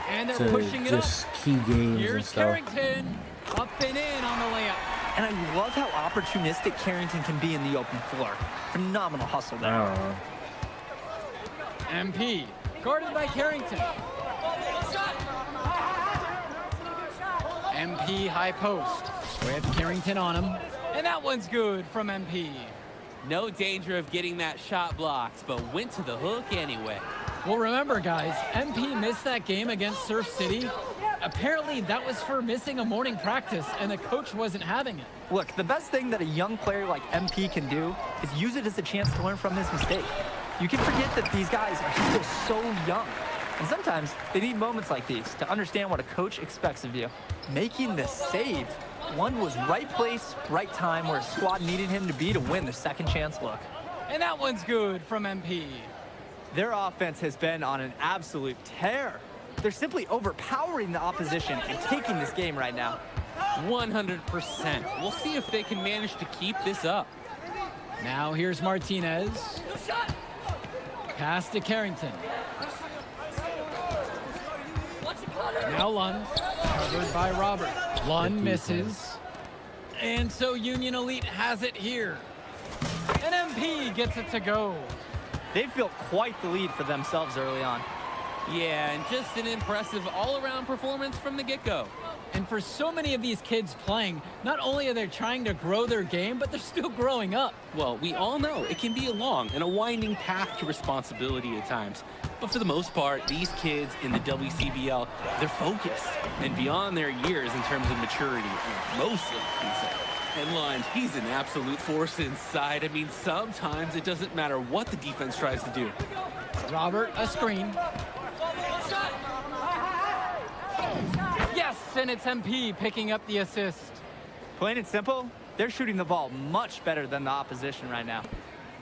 And they're to pushing it up. just key games and Here's stuff. Carrington. Up and in on the layup. And I love how opportunistic Carrington can be in the open floor. Phenomenal hustle I there. don't know. MP. Guarded by Carrington. MP high post with Carrington on him. And that one's good from MP. No danger of getting that shot blocked, but went to the hook anyway. Well, remember, guys, MP missed that game against Surf City. Apparently, that was for missing a morning practice, and the coach wasn't having it. Look, the best thing that a young player like MP can do is use it as a chance to learn from his mistake. You can forget that these guys are still so young. And sometimes they need moments like these to understand what a coach expects of you. Making the save. One was right place, right time where his squad needed him to be to win the second chance look. And that one's good from MP. Their offense has been on an absolute tear. They're simply overpowering the opposition and taking this game right now. 100%. We'll see if they can manage to keep this up. Now here's Martinez. Pass to Carrington. Now Lund, covered by Robert. Lund misses. And so Union Elite has it here. And MP gets it to go. They've built quite the lead for themselves early on. Yeah, and just an impressive all-around performance from the get-go. And for so many of these kids playing, not only are they trying to grow their game, but they're still growing up. Well, we all know it can be a long and a winding path to responsibility at times. But for the most part, these kids in the WCBL, they're focused and beyond their years in terms of maturity, mostly, I'd say. And Lund, he's an absolute force inside. I mean, sometimes it doesn't matter what the defense tries to do. Robert, a screen. Yes, and it's MP picking up the assist. Plain and simple, they're shooting the ball much better than the opposition right now.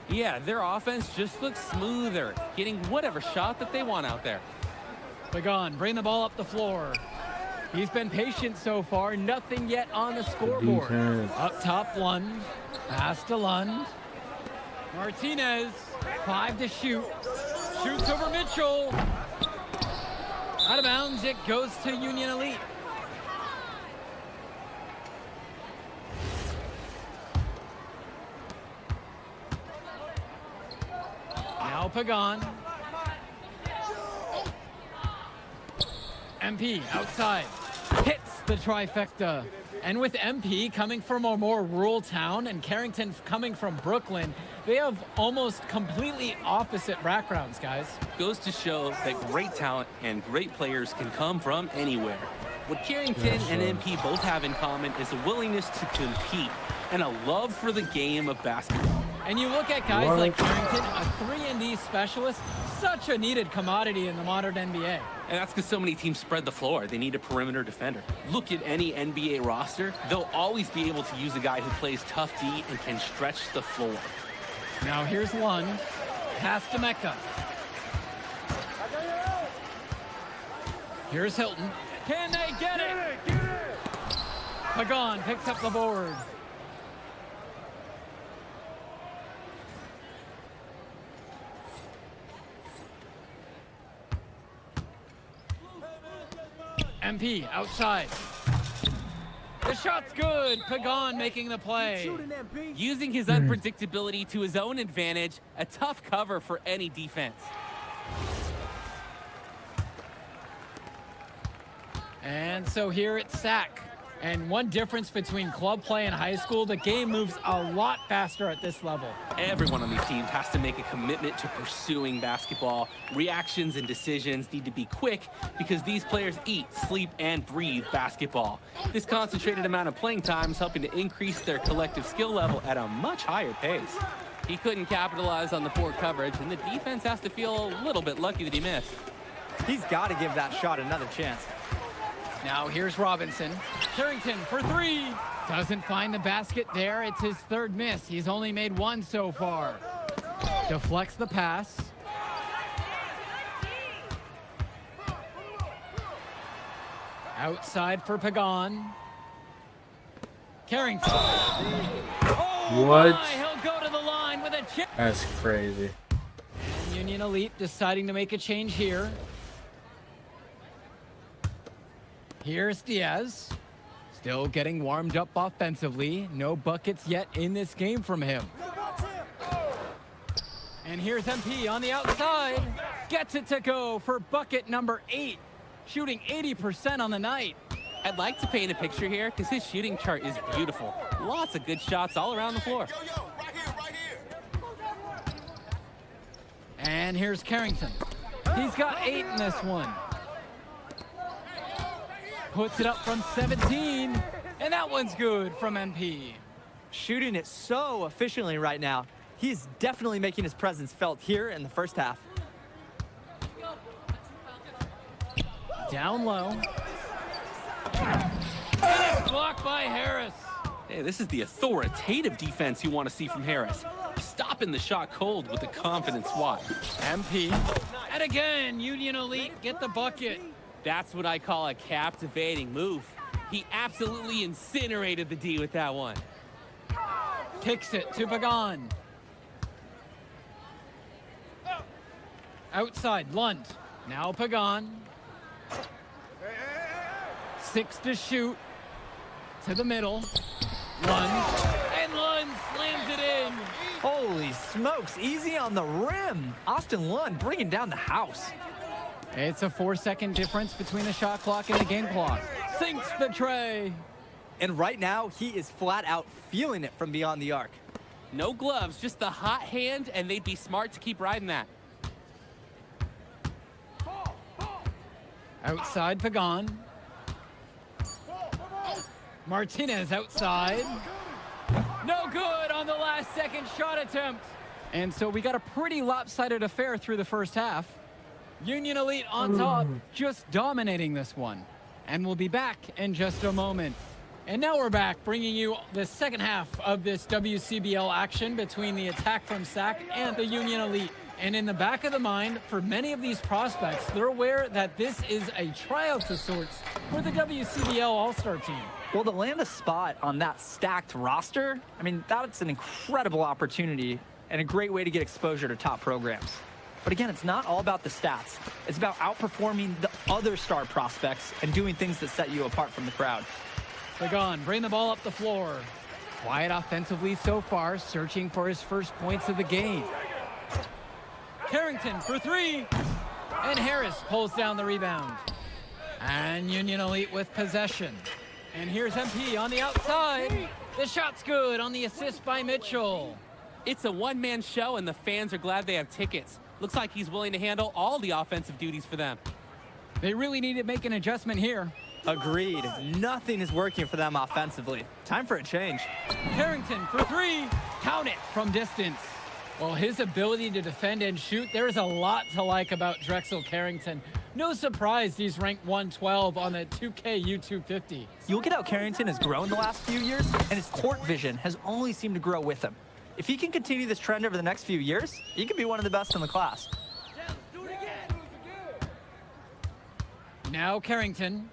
Yeah, their offense just looks smoother, getting whatever shot that they want out there. Pagan, bring the ball up the floor. He's been patient so far, nothing yet on the scoreboard. defense. Up top, Lund. Pass to Lund. Martinez, 5 to shoot. Shoots over Mitchell. Out of bounds, it goes to Union Elite. Now Pagan. MP outside. Hits the trifecta. And with MP coming from a more rural town and Carrington coming from Brooklyn, they have almost completely opposite backgrounds, guys. Goes to show that great talent and great players can come from anywhere. What Carrington and MP both have in common is a willingness to compete and a love for the game of basketball. And you look at guys like Carrington, a 3-and-D specialist, such a needed commodity in the modern NBA. And that's because so many teams spread the floor. They need a perimeter defender. Look at any NBA roster. They'll always be able to use a guy who plays tough D and can stretch the floor. Now here's Lund. Pass to Mecca. Here's Hilton. Can they get it? Pagan picks up the board. MP outside. The shot's good. Pagan making the play. Using his unpredictability to his own advantage, a tough cover for any defense. And so here it's sack. And one difference between club play and high school, the game moves a lot faster at this level. Everyone on these teams has to make a commitment to pursuing basketball. Reactions and decisions need to be quick because these players eat, sleep, and breathe basketball. This concentrated amount of playing time is helping to increase their collective skill level at a much higher pace. He couldn't capitalize on the poor coverage, and the defense has to feel a little bit lucky that he missed. He's got to give that shot another chance. Now here's Robinson. Carrington for three. Doesn't find the basket there. It's his third miss. He's only made one so far. Deflects the pass. Outside for Pagan. Carrington. Oh, What? my, he'll go to the line with a chip. That's crazy. Union Elite deciding to make a change here. Here's Diaz. Still getting warmed up offensively. No buckets yet in this game from him. And here's MP on the outside. Gets it to go for bucket number 8. Shooting 80% on the night. I'd like to paint a picture here because his shooting chart is beautiful. Lots of good shots all around the floor. And here's Carrington. He's got 8 in this one. Puts it up from 17, and that one's good from MP. Shooting it so efficiently right now. He's definitely making his presence felt here in the first half. Down low. And it's blocked by Harris. Hey, this is the authoritative defense you want to see from Harris. Stopping the shot cold with a confident swat. MP. And again, Union Elite get the bucket. That's what I call a captivating move. He absolutely incinerated the D with that one. Kicks it to Pagan. Outside, Lund. Now Pagan. 6 to shoot. To the middle. Lund. And Lund slams it in. Holy smokes, easy on the rim. Austin Lund bringing down the house. It's a 4-second difference between the shot clock and the game clock. Sinks the tray. And right now, he is flat out feeling it from beyond the arc. No gloves, just the hot hand, and they'd be smart to keep riding that. Outside Pagan. Martinez outside. No good on the last second shot attempt. And so we got a pretty lopsided affair through the first half. Union Elite on top, just dominating this one. And we'll be back in just a moment. And now we're back, bringing you the second half of this WCBL action between the attack from SAC and the Union Elite. And in the back of the mind, for many of these prospects, they're aware that this is a tryout of sorts for the WCBL All-Star team. Well, to land a spot on that stacked roster, I mean, that's an incredible opportunity and a great way to get exposure to top programs. But again, it's not all about the stats. It's about outperforming the other star prospects and doing things that set you apart from the crowd. Pagan, bring the ball up the floor. Quiet offensively so far, searching for his first points of the game. Carrington for 3. And Harris pulls down the rebound. And Union Elite with possession. And here's MP on the outside. The shot's good on the assist by Mitchell. It's a one-man show, and the fans are glad they have tickets. Looks like he's willing to handle all the offensive duties for them. They really need to make an adjustment here. Agreed. Nothing is working for them offensively. Time for a change. Carrington for 3. Count it from distance. Well, his ability to defend and shoot, there's a lot to like about Drexel Carrington. No surprise he's ranked 112 on the 2K YouTube 50. You look at how Carrington has grown the last few years, and his court vision has only seemed to grow with him. If he can continue this trend over the next few years, he could be one of the best in the class. Now Carrington.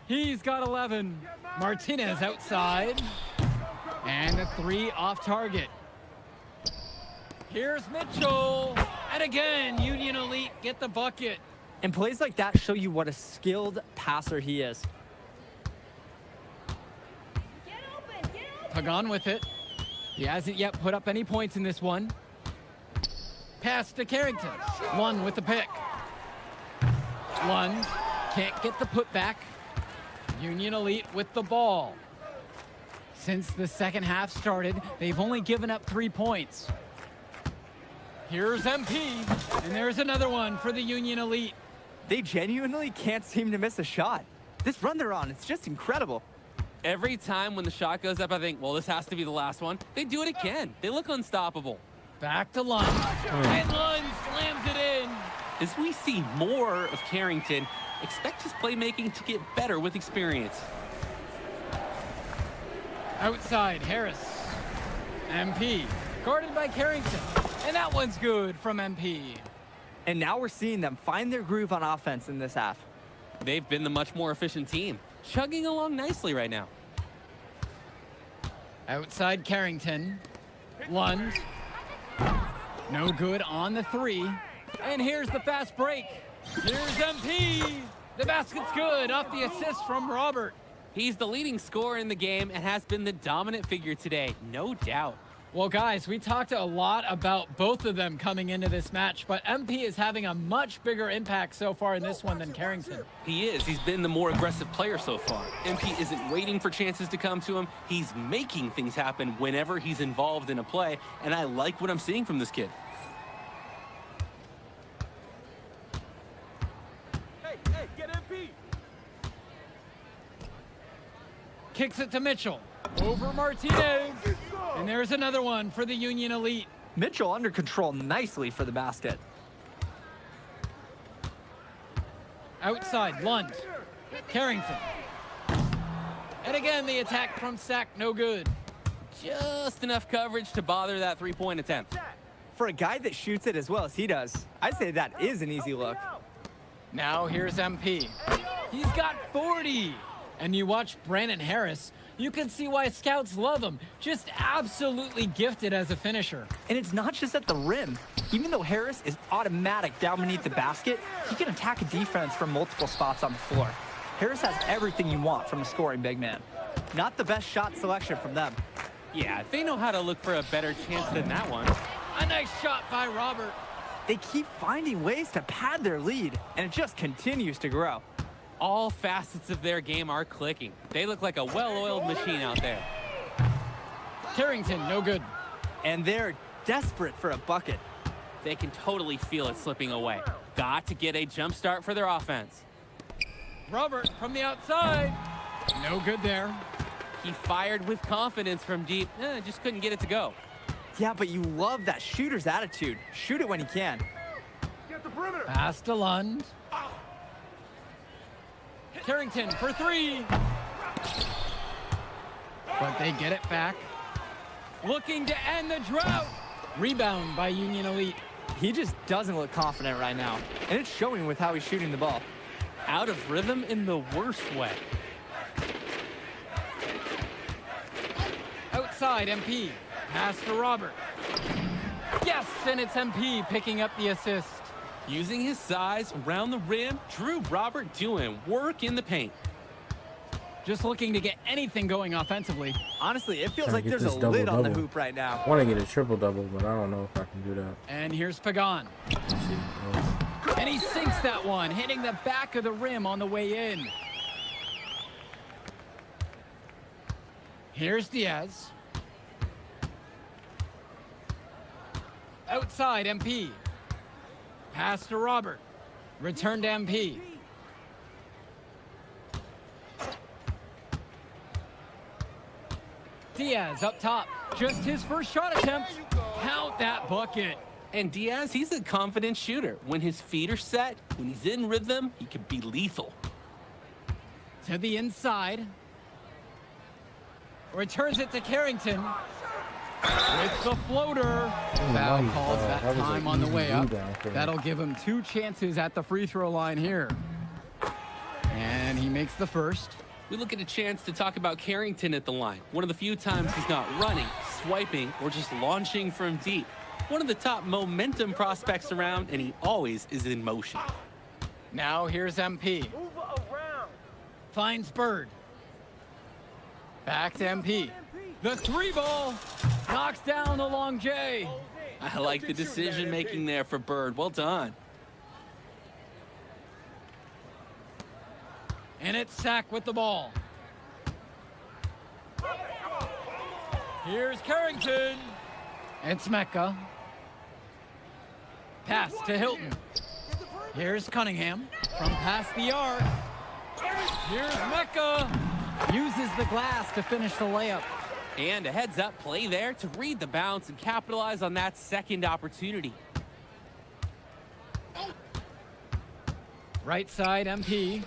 He's got 11. Martinez outside. And a 3 off target. Here's Mitchell. And again, Union Elite get the bucket. And plays like that show you what a skilled passer he is. Pagan with it. He hasn't yet put up any points in this one. Pass to Carrington. Lund with the pick. Lund can't get the putback. Union Elite with the ball. Since the second half started, they've only given up 3 points. Here's MP, and there's another one for the Union Elite. They genuinely can't seem to miss a shot. This run they're on, it's just incredible. Every time when the shot goes up, I think, well, this has to be the last one. They do it again. They look unstoppable. Back to Lund, and Lund slams it in. As we see more of Carrington, expect his playmaking to get better with experience. Outside, Harris. MP, guarded by Carrington. And that one's good from MP. And now we're seeing them find their groove on offense in this half. They've been the much more efficient team, chugging along nicely right now. Outside Carrington. Lund. No good on the 3. And here's the fast break. Here's MP. The basket's good off the assist from Robert. He's the leading scorer in the game and has been the dominant figure today, no doubt. Well, guys, we talked a lot about both of them coming into this match, but MP is having a much bigger impact so far in this one than Carrington. He is. He's been the more aggressive player so far. MP isn't waiting for chances to come to him. He's making things happen whenever he's involved in a play, and I like what I'm seeing from this kid. Hey, get MP! Kicks it to Mitchell. Over Martinez. And there's another one for the Union Elite. Mitchell under control nicely for the basket. Outside, Lund. Carrington. And again, the attack from Sack, no good. Just enough coverage to bother that three-point attempt. For a guy that shoots it as well as he does, I'd say that is an easy look. Now here's MP. He's got 40. And you watch Brandon Harris, you can see why scouts love him. Just absolutely gifted as a finisher. And it's not just at the rim. Even though Harris is automatic down beneath the basket, he can attack a defense from multiple spots on the floor. Harris has everything you want from a scoring big man. Not the best shot selection from them. Yeah, they know how to look for a better chance than that one. A nice shot by Robert. They keep finding ways to pad their lead, and it just continues to grow. All facets of their game are clicking. They look like a well-oiled machine out there. Carrington, no good. And they're desperate for a bucket. They can totally feel it slipping away. Got to get a jump start for their offense. Robert from the outside. No good there. He fired with confidence from deep. Just couldn't get it to go. Yeah, but you love that shooter's attitude. Shoot it when he can. Pass to Lund. Carrington for 3. But they get it back. Looking to end the drought. Rebound by Union Elite. He just doesn't look confident right now. And it's showing with how he's shooting the ball. Out of rhythm in the worst way. Outside, MP. Pass to Robert. Yes, and it's MP picking up the assist. Using his size around the rim, Drew Robert doing work in the paint. Just looking to get anything going offensively. Honestly, it feels Trying like to get there's a this lid on the double-double. hoop right now. I want to get a triple-double, but I don't know if I can do that. And here's Pagan. Let's see. And he sinks that one, hitting the back of the rim on the way in. Here's Diaz. Outside, MP. Pass to Robert. Return to MP. Diaz up top. Just his first shot attempt. Count that bucket. And Diaz, he's a confident shooter. When his feet are set, when he's in rhythm, he can be lethal. To the inside. Returns it to Carrington. With the floater. Foul nice. called That that was time an on the easy way up. rebound for him. That'll give him 2 chances at the free throw line here. And he makes the first. We look at a chance to talk about Carrington at the line. One of the few times he's not running, swiping, or just launching from deep. One of the top momentum prospects around, and he always is in motion. Now here's MP. Finds Bird. Back to MP. The 3-ball knocks down the long J. I like the decision making there for Bird. Well done. And it's Sack with the ball. Here's Carrington. It's Mecca. Pass to Hilton. Here's Cunningham from past the arc. Here's Mecca. Uses the glass to finish the layup. And a heads-up play there to read the bounce and capitalize on that second opportunity. Right side, MP.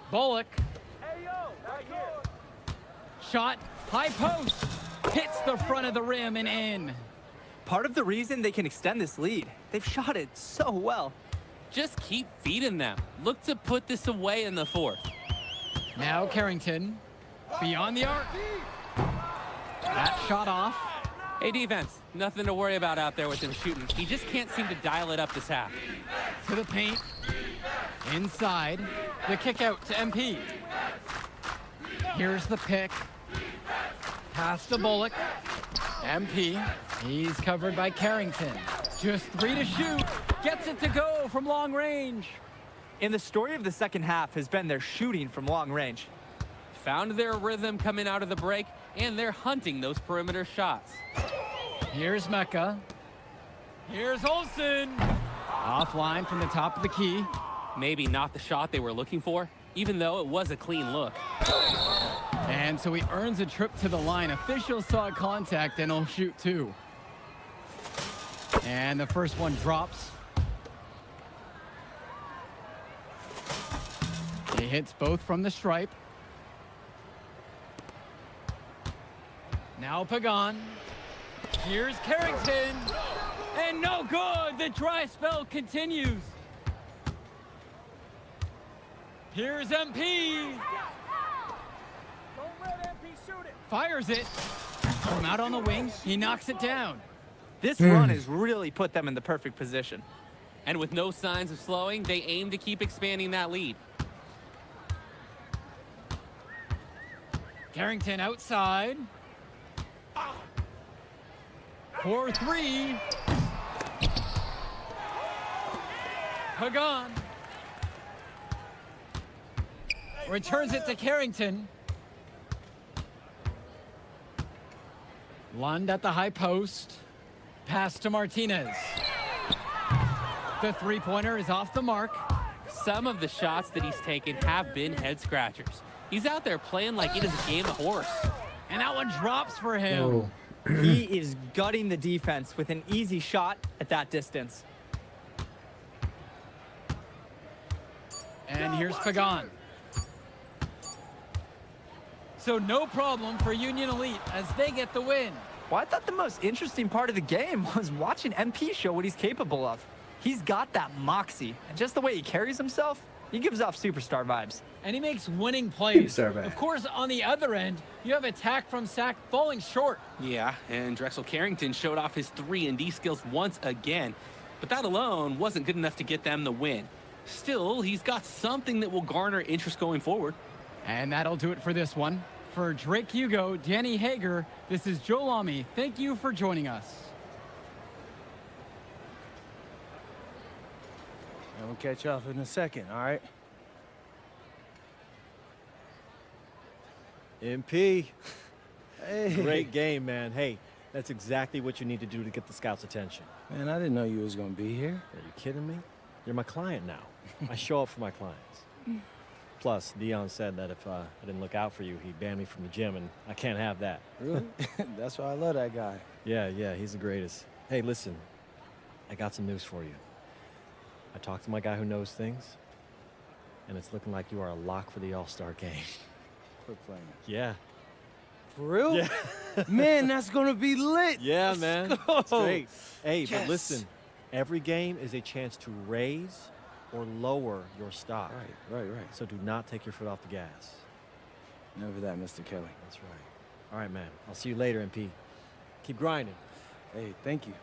Bullock. Shot, high post. Hits the front of the rim and in. Part of the reason they can extend this lead, they've shot it so well. Just keep feeding them. Look to put this away in the fourth. Now Carrington. Beyond the arc. That shot off. Hey, defense, nothing to worry about out there with him shooting. He just can't seem to dial it up this half. To the paint. Inside. The kick out to MP. Here's the pick. Pass to Bullock. MP. He's covered by Carrington. Just 3 to shoot. Gets it to go from long range. And the story of the second half has been their shooting from long range. Found their rhythm coming out of the break, and they're hunting those perimeter shots. Here's Mecca. Here's Olsen. Offline from the top of the key. Maybe not the shot they were looking for, even though it was a clean look. And so he earns a trip to the line. Officials saw contact and he'll shoot 2. And the first one drops. He hits both from the stripe. Now Pagan. Here's Carrington. And no good. The dry spell continues. Here's MP. Fires it. From out on the wing, he knocks it down. This run has really put them in the perfect position. And with no signs of slowing, they aim to keep expanding that lead. Carrington outside. 4-3. Pagan. Returns it to Carrington. Lund at the high post. Pass to Martinez. The three-pointer is off the mark. Some of the shots that he's taken have been head scratchers. He's out there playing like it is a game of horse. And that one drops for him. He is gutting the defense with an easy shot at that distance. And here's Pagan. So no problem for Union Elite as they get the win. Well, I thought the most interesting part of the game was watching MP show what he's capable of. He's got that moxie, and just the way he carries himself, he gives off superstar vibes. And he makes winning plays. Of course, on the other end, you have attack from Sack falling short. Yeah, and Drexel Carrington showed off his 3-and-D skills once again. But that alone wasn't good enough to get them the win. Still, he's got something that will garner interest going forward. And that'll do it for this one. For Drake Hugo, Danny Hager, this is Joe Lamy. Thank you for joining us. And we'll catch you off in a second, all right? MP. Hey. Great game, man. Hey, that's exactly what you need to do to get the scouts' attention. Man, I didn't know you was gonna be here. Are you kidding me? You're my client now. I show up for my clients. Plus, Dion said that if I didn't look out for you, he'd ban me from the gym, and I can't have that. Really? That's why I love that guy. Yeah, he's the greatest. Hey, listen, I got some news for you. I talked to my guy who knows things, and it's looking like you are a lock for the All-Star game. Quit playing. Yeah. For real? Yeah. Man, that's gonna be lit. Yeah, Let's man. go. It's great. Hey, Yes. but listen, every game is a chance to raise or lower your stock. Right. So do not take your foot off the gas. Never that, Mr. Kelly. That's right. All right, man. I'll see you later, MP. Keep grinding. Hey, thank you.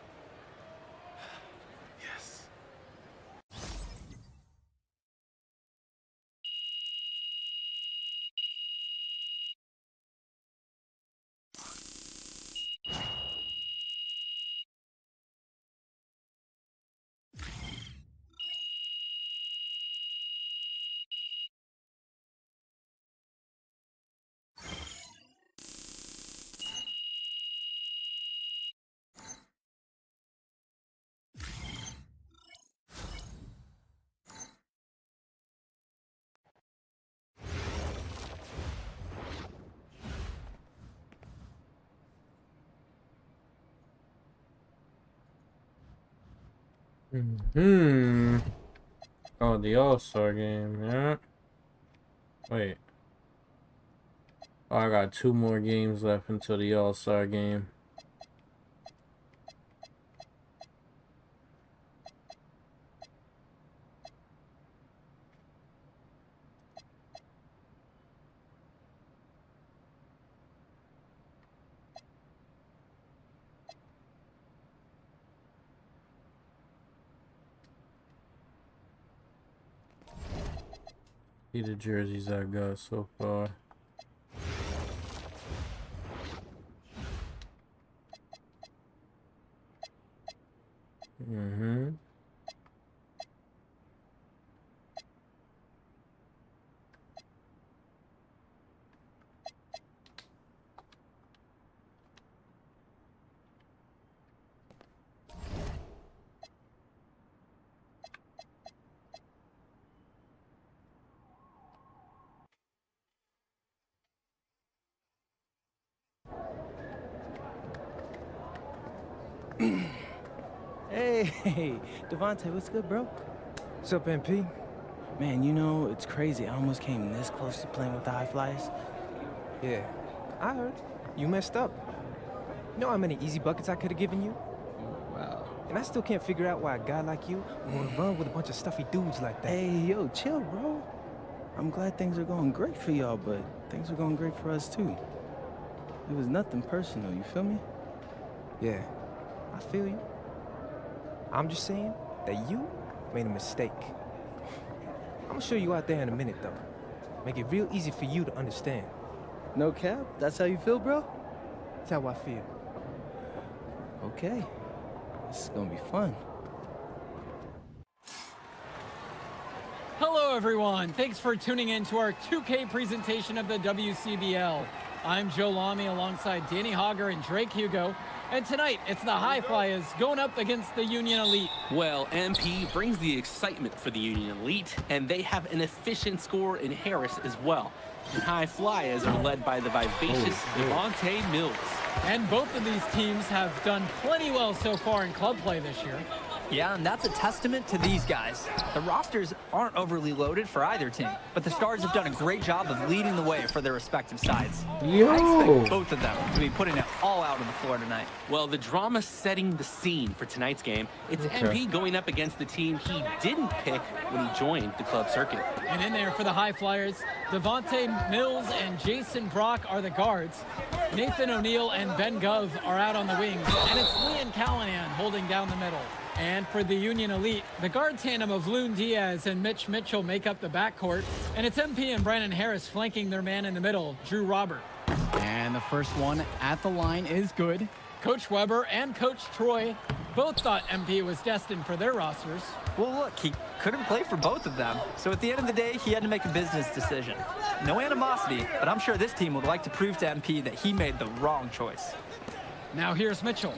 Yes. Oh, the All-Star game, yeah. Wait. Oh, I got 2 more games left until the All-Star game. See the jerseys I got so far. Hey, Devontae, what's good, bro? What's up, MP? Man, you know, it's crazy. I almost came this close to playing with the High Flyers. Yeah, I heard. You messed up. You know how many easy buckets I could have given you? Wow. And I still can't figure out why a guy like you would want to run with a bunch of stuffy dudes like that. Hey, yo, chill, bro. I'm glad things are going great for y'all, but things are going great for us, too. It was nothing personal, you feel me? Yeah, I feel you. I'm just saying that you made a mistake. I'm gonna show you out there in a minute, though. Make it real easy for you to understand. No cap? That's how you feel, bro? That's how I feel. Okay. This is gonna be fun. Hello, everyone. Thanks for tuning in to our 2K presentation of the WCBL. I'm Joe Lamy alongside Danny Hogger and Drake Hugo. And tonight, it's the High Flyers going up against the Union Elite. Well, MP brings the excitement for the Union Elite, and they have an efficient scorer in Harris as well. The High Flyers are led by the vivacious Devontae Mills. And both of these teams have done plenty well so far in club play this year. Yeah, and that's a testament to these guys. The rosters aren't overly loaded for either team, but the Stars have done a great job of leading the way for their respective sides. Yo! I expect both of them to be putting it all out on the floor tonight. Well, the drama setting the scene for tonight's game. It's MP going up against the team he didn't pick when he joined the club circuit. And in there for the High Flyers, Devontae Mills and Jason Brock are the guards. Nathan O'Neill and Ben Gov are out on the wings, and it's Leon Callahan holding down the middle. And for the Union Elite, the guard tandem of Loon Diaz and Mitch Mitchell make up the backcourt, and it's MP and Brandon Harris flanking their man in the middle, Drew Robert. And the first one at the line is good. Coach Weber and Coach Troy both thought MP was destined for their rosters. Well, look, he couldn't play for both of them, so at the end of the day, he had to make a business decision. No animosity, but I'm sure this team would like to prove to MP that he made the wrong choice. Now here's Mitchell.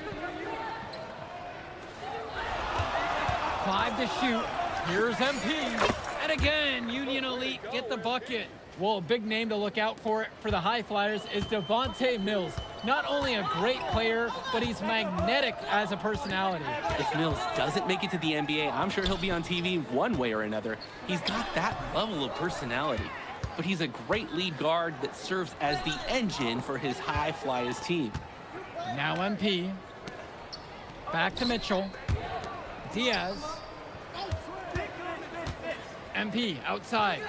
5 to shoot. Here's MP. And again, Union Elite get the bucket. Well, a big name to look out for the High Flyers is Devontae Mills. Not only a great player, but he's magnetic as a personality. If Mills doesn't make it to the NBA, I'm sure he'll be on TV one way or another. He's got that level of personality. But he's a great lead guard that serves as the engine for his High Flyers team. Now MP. Back to Mitchell. Diaz. MP outside.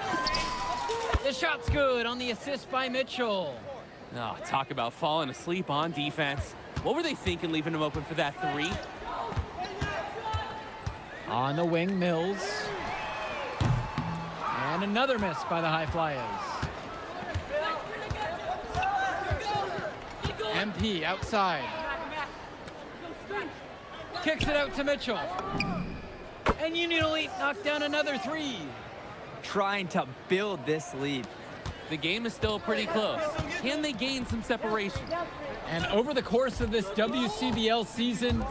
The shot's good on the assist by Mitchell. Oh, talk about falling asleep on defense. What were they thinking leaving him open for that three? On the wing, Mills. And another miss by the High Flyers. MP outside. Kicks it out to Mitchell. And Union Elite knocked down another three. Trying to build this lead. The game is still pretty close. Can they gain some separation? And over the course of this WCBL season,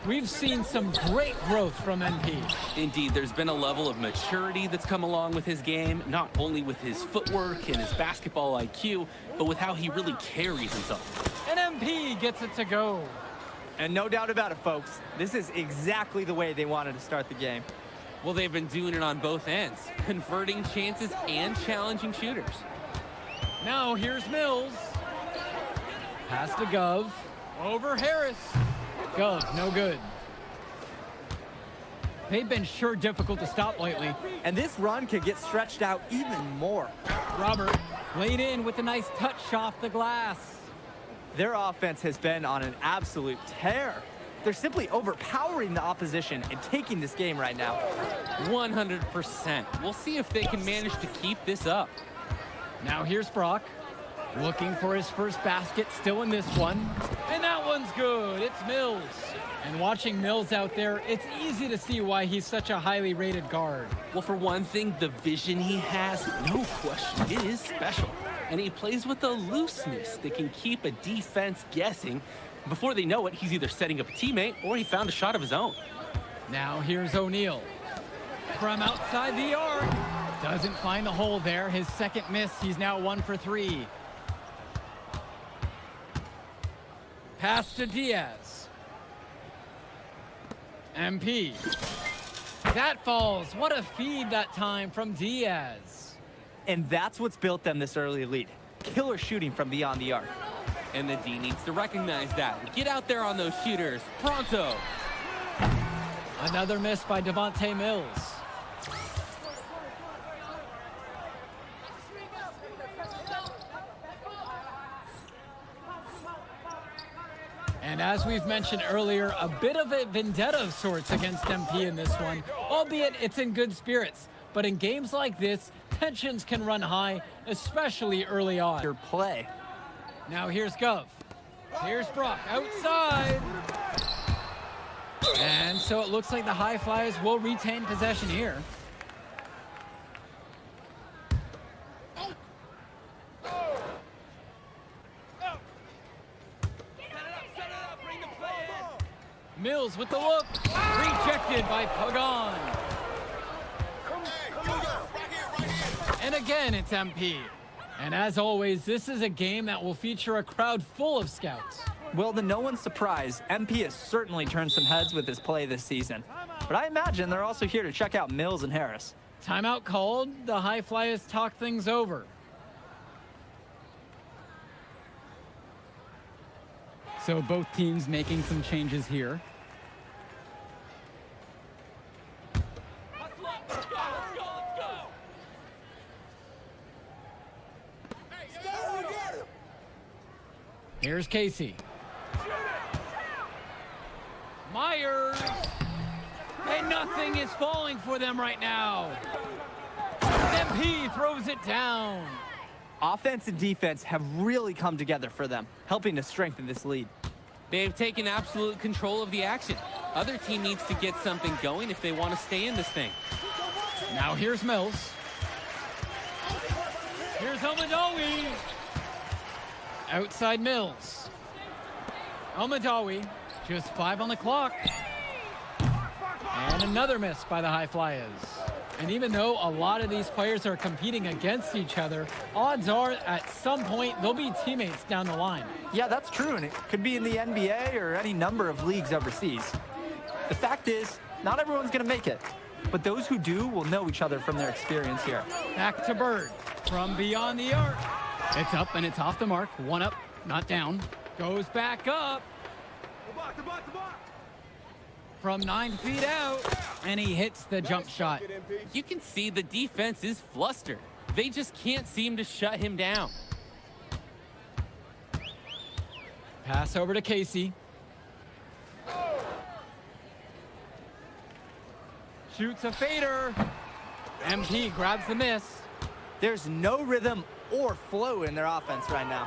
we've seen some great growth from MP. Indeed, there's been a level of maturity that's come along with his game, not only with his footwork and his basketball IQ, but with how he really carries himself. And MP gets it to go. And no doubt about it, folks. This is exactly the way they wanted to start the game. Well, they've been doing it on both ends, converting chances and challenging shooters. Now here's Mills. Pass to Gov. Over Harris. Gov, no good. They've been sure difficult to stop lately. And this run could get stretched out even more. Robert laid in with a nice touch off the glass. Their offense has been on an absolute tear. They're simply overpowering the opposition and taking this game right now. 100%. We'll see if they can manage to keep this up. Now here's Brock. Looking for his first basket, still in this one. And that one's good. It's Mills. And watching Mills out there, it's easy to see why he's such a highly rated guard. Well, for one thing, the vision he has, no question, it is special. And he plays with a looseness that can keep a defense guessing. Before they know it, he's either setting up a teammate or he found a shot of his own. Now here's O'Neal. From outside the arc. Doesn't find the hole there. His second miss. He's now 1 for 3. Pass to Diaz. MP. That falls. What a feed that time from Diaz. And that's what's built them this early lead. Killer shooting from beyond the arc. And the D needs to recognize that. Get out there on those shooters. Pronto. Another miss by Devontae Mills. And as we've mentioned earlier, a bit of a vendetta of sorts against MP in this one, albeit it's in good spirits. But in games like this, tensions can run high, especially early on. Your play. Now here's Gov. Here's Brock outside. And so it looks like the High Flyers will retain possession here. Mills with the look. Rejected by Pagan. And again, it's MP. And as always, this is a game that will feature a crowd full of scouts. Well, to no one's surprise, MP has certainly turned some heads with his play this season. But I imagine they're also here to check out Mills and Harris. Timeout called. The High Flyers talk things over. So both teams making some changes here. Here's Casey. Myers. And nothing is falling for them right now. MP throws it down. Offense and defense have really come together for them, helping to strengthen this lead. They've taken absolute control of the action. Other team needs to get something going if they want to stay in this thing. Now here's Mills. Here's Elmadawi. Outside Mills. Elmadawi, just 5 on the clock. And another miss by the High Flyers. And even though a lot of these players are competing against each other, odds are at some point they'll be teammates down the line. Yeah, that's true, and it could be in the NBA or any number of leagues overseas. The fact is, not everyone's going to make it, but those who do will know each other from their experience here. Back to Bird from beyond the arc. It's up and it's off the mark. 1 up, not down. Goes back up. From 9 feet out, and he hits the jump shot. You can see the defense is flustered. They just can't seem to shut him down. Pass over to Casey. Shoots a fader. MP grabs the miss. There's no rhythm or flow in their offense right now.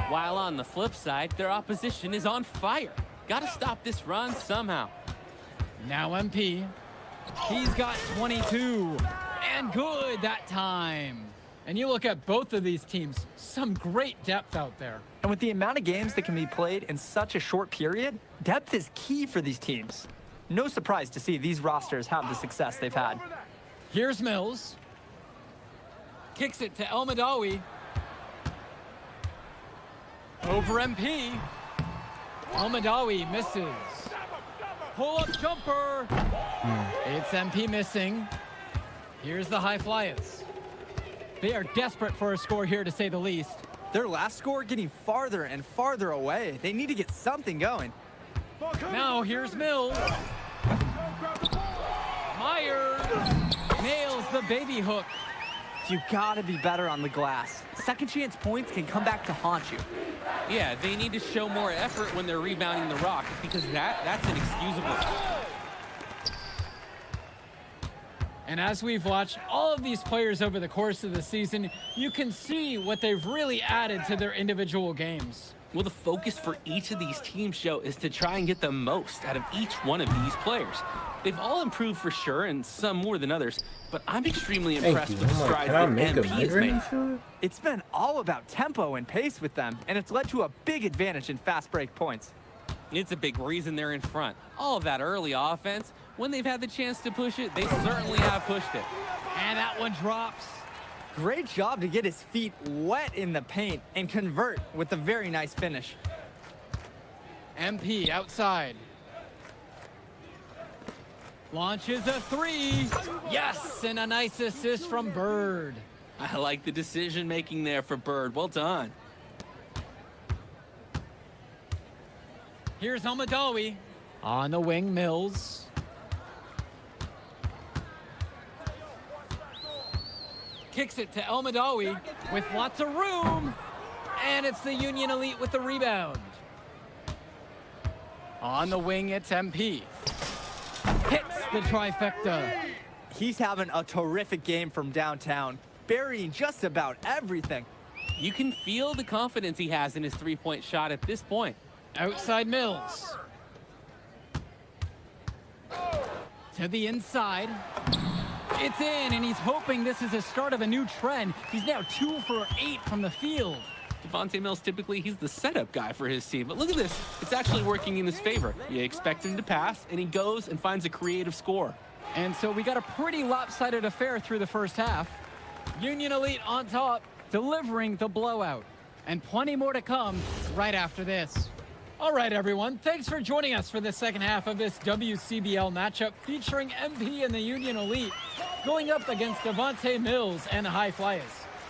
While on the flip side, their opposition is on fire. Gotta stop this run somehow. Now MP. He's got 22. And good that time. And you look at both of these teams, some great depth out there. And with the amount of games that can be played in such a short period, depth is key for these teams. No surprise to see these rosters have the success they've had. Here's Mills. Kicks it to Elmadawi. Over MP. Al-Madawi misses. Pull-up jumper. It's MP missing. Here's the High Flyers. They are desperate for a score here, to say the least. Their last score getting farther and farther away. They need to get something going. Now here's Mills. Myers nails the baby hook. You gotta be better on the glass. Second chance points can come back to haunt you. Yeah, they need to show more effort when they're rebounding the rock, because that's inexcusable. And as we've watched all of these players over the course of the season, you can see what they've really added to their individual games. Well, the focus for each of these teams, Joe, is to try and get the most out of each one of these players. They've all improved for sure, and some more than others, but I'm extremely impressed with the strides that MP has made. It's been all about tempo and pace with them, and it's led to a big advantage in fast break points. It's a big reason they're in front. All of that early offense, when they've had the chance to push it, they certainly have pushed it. And that one drops. Great job to get his feet wet in the paint and convert with a very nice finish. MP outside. Launches a three. Yes, and a nice assist from Bird. I like the decision making there for Bird. Well done. Here's Al-Madawi. On the wing, Mills. Kicks it to Al-Madawi with lots of room. And it's the Union Elite with the rebound. On the wing, it's MP. Hits the trifecta. He's having a terrific game from downtown, burying just about everything. You can feel the confidence he has in his three-point shot at this point. Outside Mills. To the inside. It's in, and he's hoping this is the start of a new trend. He's now 2 for 8 from the field. Devontae Mills, typically he's the setup guy for his team, but look at this. It's actually working in his favor. You expect him to pass, and he goes and finds a creative score. And so we got a pretty lopsided affair through the first half. Union Elite on top, delivering the blowout. And plenty more to come right after this. All right, everyone, thanks for joining us for the second half of this WCBL matchup featuring MP and the Union Elite going up against Devontae Mills and the High Flyers.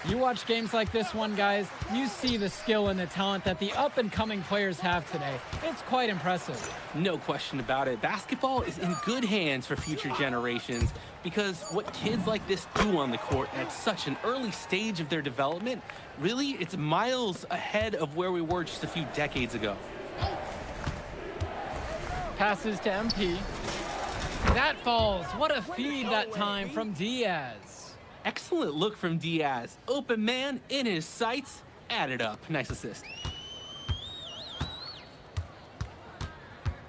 You watch games like this one, guys, you see the skill and the talent that the up-and-coming players have today. It's quite impressive. No question about it. Basketball is in good hands for future generations because what kids like this do on the court at such an early stage of their development, really, it's miles ahead of where we were just a few decades ago. Passes to MP. That falls. What a feed that time from Diaz. Excellent look from Diaz. Open man in his sights. Added up. Nice assist.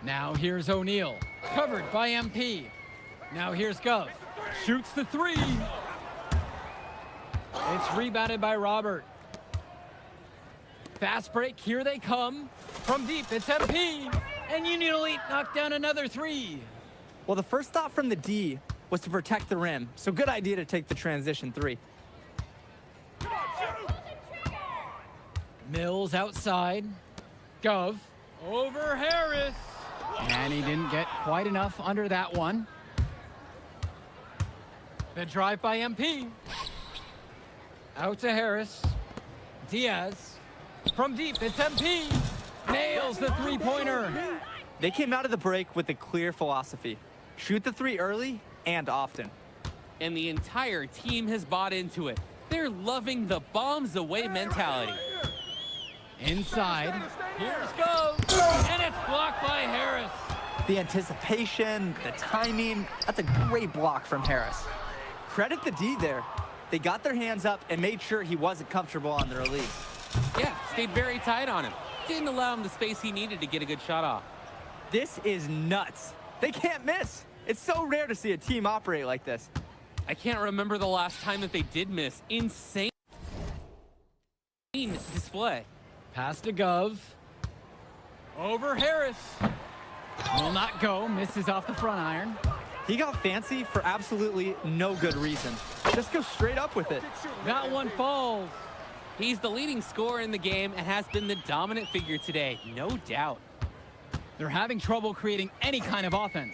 Now here's O'Neal. Covered by MP. Now here's Gov. Shoots the three. It's rebounded by Robert. Fast break. Here they come. From deep, it's MP. And Union Elite knocked down another three. Well, the first thought from the D was to protect the rim, so good idea to take the transition three. Mills outside. Gov over Harris. And he didn't get quite enough under that one. The drive by MP. Out to Harris. Diaz. From deep, it's MP. Nails the three-pointer. They came out of the break with a clear philosophy. Shoot the three early and often. And the entire team has bought into it. They're loving the bombs away mentality. Inside. Here's Go. And it's blocked by Harris. The anticipation, the timing, that's a great block from Harris. Credit the D there. They got their hands up and made sure he wasn't comfortable on the release. Yeah, stayed very tight on him. Didn't allow him the space he needed to get a good shot off. This is nuts. They can't miss. It's so rare to see a team operate like this. I can't remember the last time that they did miss. Insane display. Pass to Gov. Over Harris. Will not go. Misses off the front iron. He got fancy for absolutely no good reason. Just go straight up with it. That one falls. He's the leading scorer in the game and has been the dominant figure today, no doubt. They're having trouble creating any kind of offense.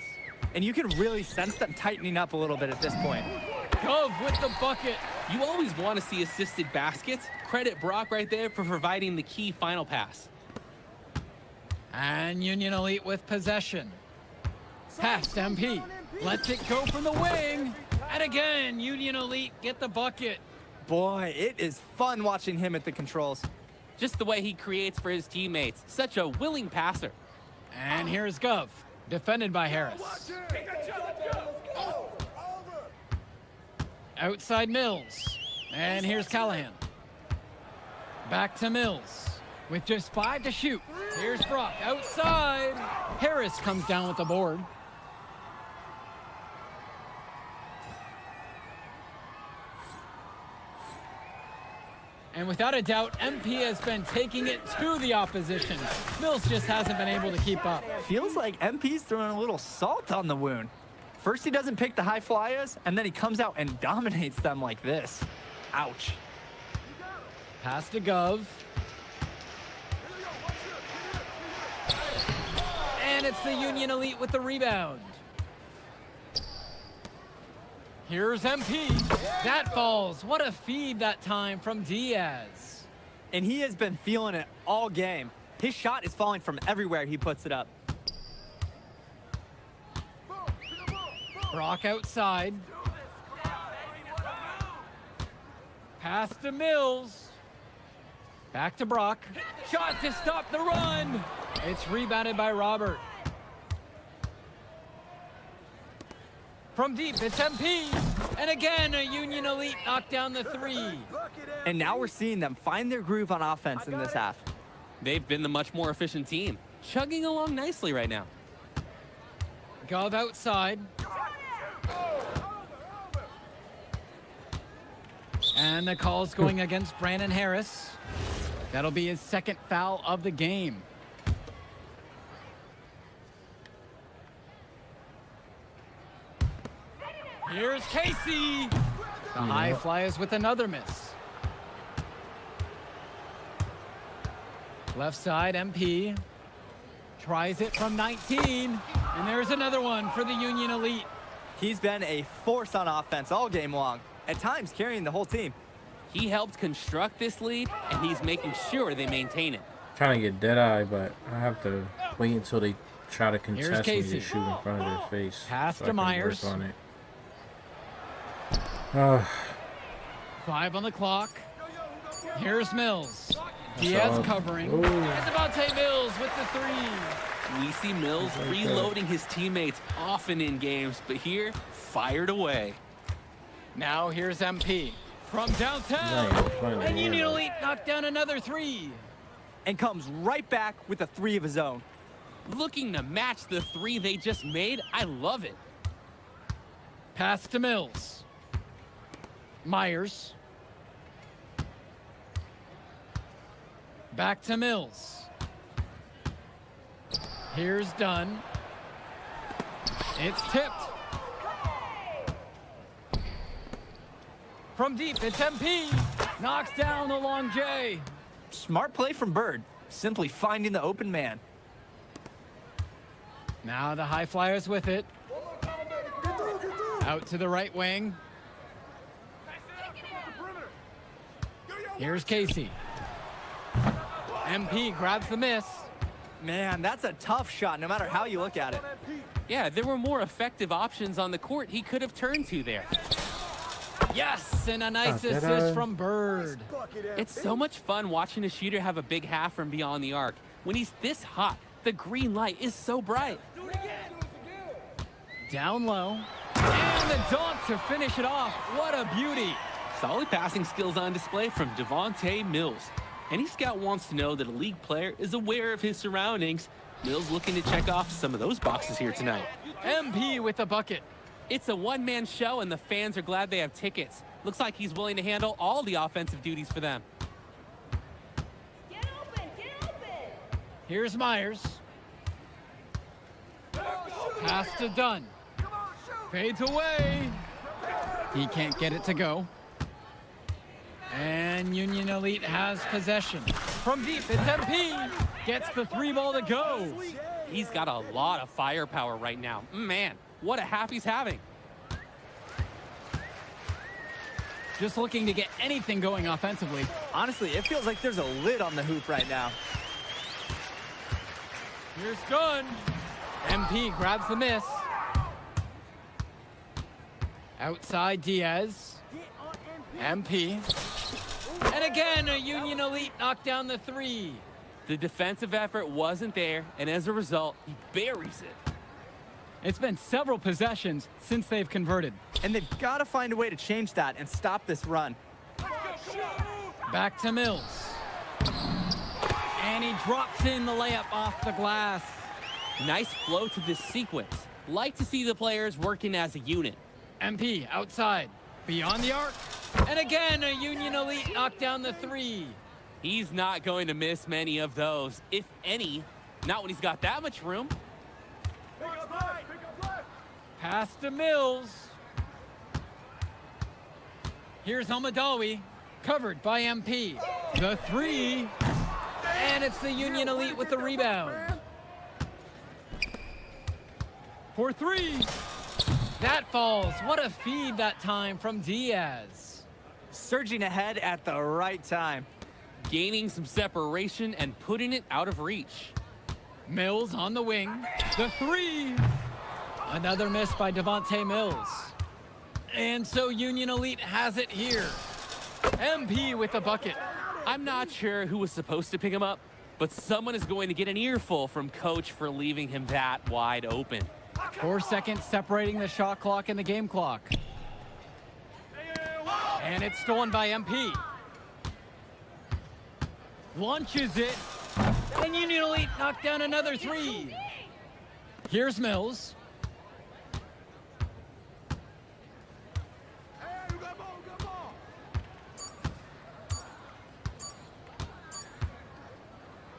And you can really sense them tightening up a little bit at this point. Gov with the bucket. You always want to see assisted baskets. Credit Brock right there for providing the key final pass. And Union Elite with possession. Past MP. Lets it go from the wing. And again, Union Elite get the bucket. Boy, it is fun watching him at the controls. Just the way he creates for his teammates. Such a willing passer. And here's Gov, defended by Harris. Outside Mills. And here's Callahan. Back to Mills. With just 5 to shoot. Here's Brock outside. Harris comes down with the board. And without a doubt, MP has been taking it to the opposition. Mills just hasn't been able to keep up. Feels like MP's throwing a little salt on the wound. First he doesn't pick the high flyers, and then he comes out and dominates them like this. Ouch. Pass to Gov. And it's the Union Elite with the rebound. Here's MP. That falls. What a feed that time from Diaz. And he has been feeling it all game. His shot is falling from everywhere he puts it up. Brock outside. Pass to Mills. Back to Brock. Shot to stop the run. It's rebounded by Robert. From deep, it's MP. And again, a Union Elite knocked down the 3. And now we're seeing them find their groove on offense in this half. They've been the much more efficient team. Chugging along nicely right now. Gov outside. And the call's going against Brandon Harris. That'll be his second foul of the game. Here's Casey. The high flyers with another miss. Left side, MP. Tries it from 19. And there's another one for the Union Elite. He's been a force on offense all game long, at times carrying the whole team. He helped construct this lead, and he's making sure they maintain it. Trying to get dead-eye, but I have to wait until they try to contest me Casey. to shoot in front of their face. Pass so to I can work Myers. on it. 5 on the clock. Here's Mills. Diaz covering. And Devontae Mills with the 3. We see Mills reloading his teammates often in games, but here, fired away. Now here's MP. From downtown. And Union Elite knocked down another 3. And comes right back with a 3 of his own. Looking to match the 3 they just made, I love it. Pass to Mills. Myers. Back to Mills. Here's Dunn. It's tipped. From deep, it's MP. Knocks down the long J. Smart play from Bird, simply finding the open man. Now the high flyers with it. Out to the right wing. Here's Casey. MP grabs the miss. Man, that's a tough shot, no matter how you look at it. Yeah, there were more effective options on the court he could have turned to there. Yes, and a nice assist from Bird. It's so much fun watching a shooter have a big half from beyond the arc. When he's this hot, the green light is so bright. Down low. And the dunk to finish it off. What a beauty. Solid passing skills on display from Devontae Mills. Any scout wants to know that a league player is aware of his surroundings. Mills looking to check off some of those boxes here tonight. MP with the bucket. It's a one-man show, and the fans are glad they have tickets. Looks like he's willing to handle all the offensive duties for them. Get open, get open. Here's Myers. Pass to Dunn. Fades away. He can't get it to go. And Union Elite has possession. From deep, it's MP. Gets the 3 ball to go. He's got a lot of firepower right now. Man, what a half he's having. Just looking to get anything going offensively. Honestly, it feels like there's a lid on the hoop right now. Here's Gunn. MP grabs the miss. Outside Diaz. MP. And again, a Union Elite knocked down the three. The defensive effort wasn't there, and as a result, he buries it. It's been several possessions since they've converted. And they've got to find a way to change that and stop this run. Back to Mills. And he drops in the layup off the glass. Nice flow to this sequence. Like to see the players working as a unit. MP outside. Beyond the arc. And again, a Union Elite knocked down the three. He's not going to miss many of those, if any. Not when he's got that much room. Pass to Mills. Here's Hamadawi, covered by MP. The three. And it's the Union Elite with the rebound. For three. That falls. What a feed that time from Diaz. Surging ahead at the right time. Gaining some separation and putting it out of reach. Mills on the wing. The three. Another miss by Devontae Mills. And so Union Elite has it here. MP with the bucket. I'm not sure who was supposed to pick him up, but someone is going to get an earful from coach for leaving him that wide open. 4 seconds separating the shot clock and the game clock. And it's stolen by MP. Launches it. And Union Elite knocked down another three. Here's Mills.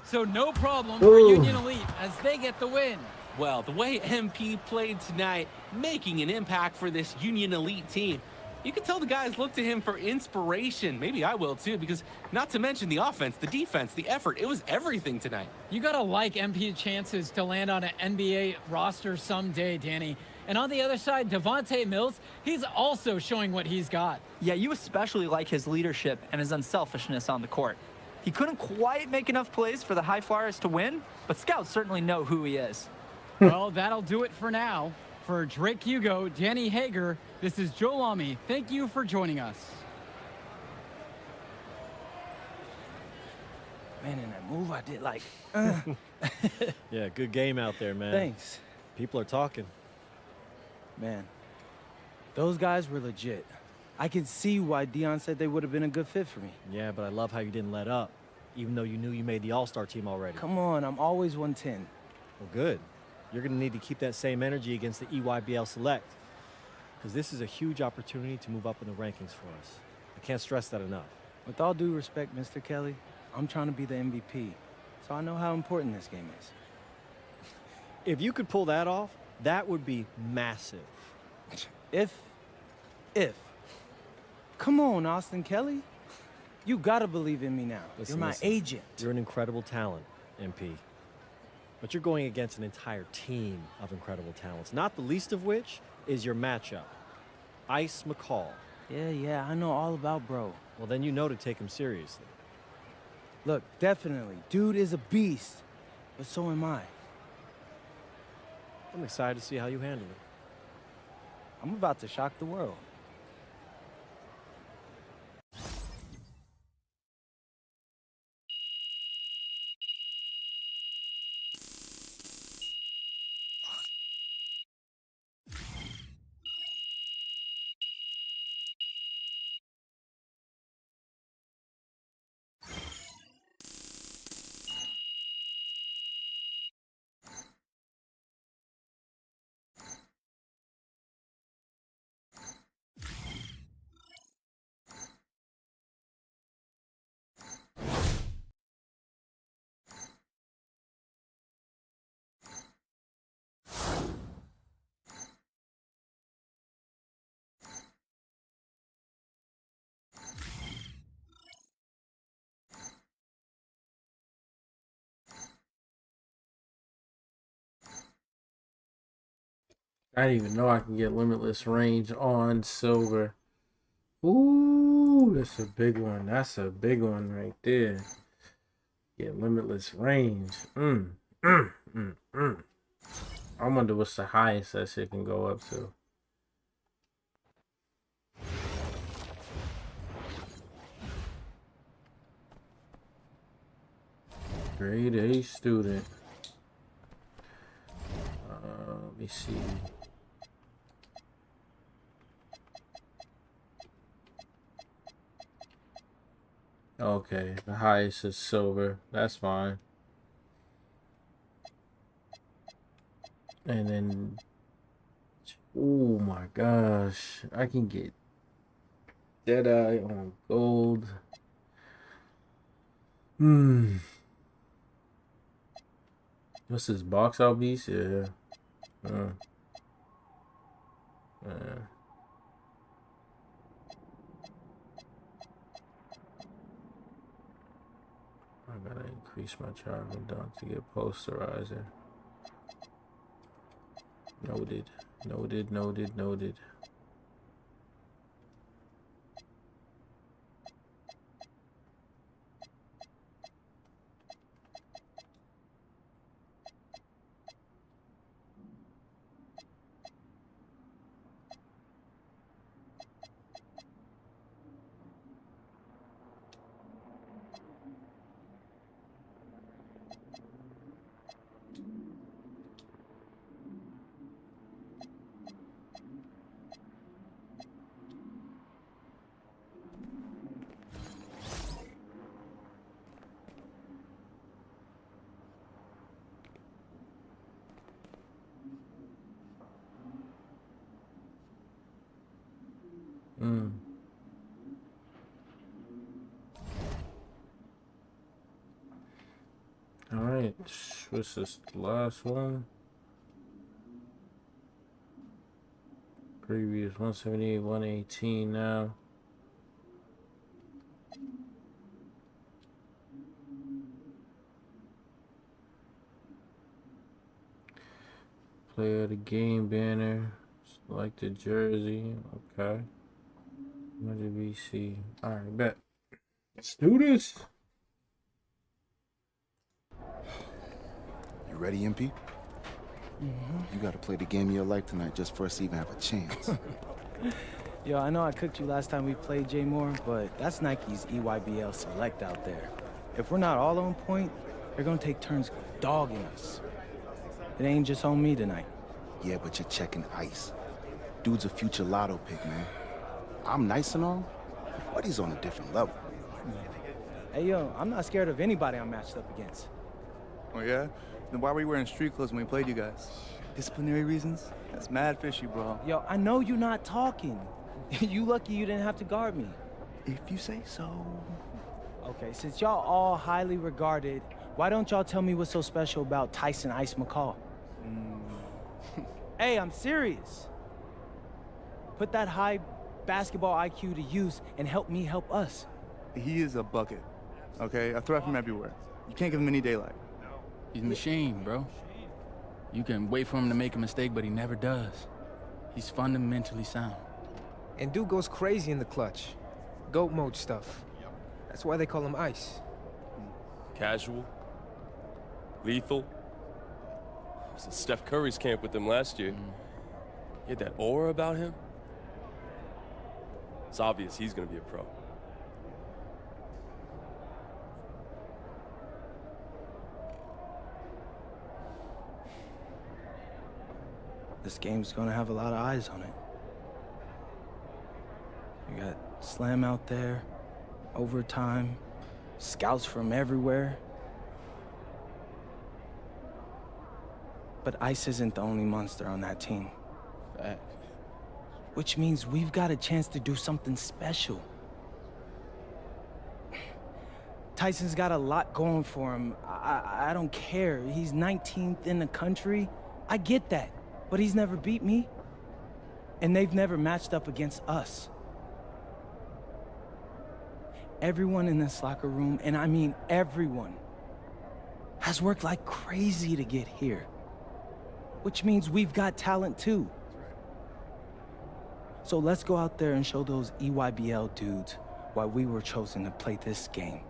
So no problem for Union Elite as they get the win. Well, the way MP played tonight, making an impact for this Union Elite team. You can tell the guys look to him for inspiration. Maybe I will too, because not to mention the offense, the defense, the effort. It was everything tonight. You gotta like MP's chances to land on an NBA roster someday, Danny. And on the other side, Devontae Mills, he's also showing what he's got. Yeah, you especially like his leadership and his unselfishness on the court. He couldn't quite make enough plays for the High Flyers to win, but scouts certainly know who he is. Well, that'll do it for now. For Drake Hugo, Danny Hager, this is Joe Lamy. Thank you for joining us. Man, in that move I did like, Yeah, good game out there, man. Thanks. People are talking. Man, those guys were legit. I can see why Dion said they would have been a good fit for me. Yeah, but I love how you didn't let up, even though you knew you made the All-Star team already. Come on, I'm always 110. Well, good. You're going to need to keep that same energy against the EYBL Select, because this is a huge opportunity to move up in the rankings for us. I can't stress that enough. With all due respect, Mr. Kelly, I'm trying to be the MVP, so I know how important this game is. If you could pull that off, that would be massive. If. Come on, Austin Kelly. You gotta believe in me now. Listen, You're my agent. You're an incredible talent, MP. But you're going against an entire team of incredible talents, not the least of which is your matchup, Ice McCall. Yeah, I know all about bro. Well, then you know to take him seriously. Look, definitely, dude is a beast, but so am I. I'm excited to see how you handle it. I'm about to shock the world. I didn't even know I can get limitless range on silver. Ooh, that's a big one. That's a big one right there. Get limitless range. I wonder what's the highest that shit can go up to. Grade A student. Let me see. Okay, the highest is silver. That's fine. And then, oh my gosh, I can get Deadeye on gold. What's this, box out beast? Yeah. Yeah. I gotta increase my charging dunk to get posterizer. Noted. Noted, noted, noted. Alright, what's this, the last one? Previous 178, 118 now. Player of the game banner. Select the jersey. Okay. 100 BC. Alright, bet. Let's do this. You ready, MP? You gotta play the game of your life tonight just for us to even have a chance. Yo, I know I cooked you last time we played J Moore, but that's Nike's EYBL Select out there. If we're not all on point, they're gonna take turns dogging us. It ain't just on me tonight. Yeah, but you're checking ice. Dude's a future lotto pick, man. I'm nice and all, but he's on a different level. Hey, yo, I'm not scared of anybody I'm matched up against. Oh, yeah? Then why were you wearing street clothes when we played you guys? Disciplinary reasons? That's mad fishy, bro. Yo, I know you're not talking. You lucky you didn't have to guard me. If you say so. Okay, since y'all all highly regarded, why don't y'all tell me what's so special about Tyson Ice McCall? Hey, I'm serious. Put that high basketball IQ to use and help me help us. He is a bucket, okay? I threat from everywhere. You can't give him any daylight. He's a machine, bro. You can wait for him to make a mistake, but he never does. He's fundamentally sound. And dude goes crazy in the clutch. Goat mode stuff. That's why they call him Ice. Casual. Lethal. I was at Steph Curry's camp with him last year. He had that aura about him. It's obvious he's gonna be a pro. This game's gonna have a lot of eyes on it. You got Slam out there, overtime, scouts from everywhere. But Ice isn't the only monster on that team. Fact. Which means we've got a chance to do something special. Tyson's got a lot going for him. I don't care. He's 19th in the country. I get that. But he's never beat me. And they've never matched up against us. Everyone in this locker room, and I mean everyone, has worked like crazy to get here. Which means we've got talent too. So let's go out there and show those EYBL dudes why we were chosen to play this game.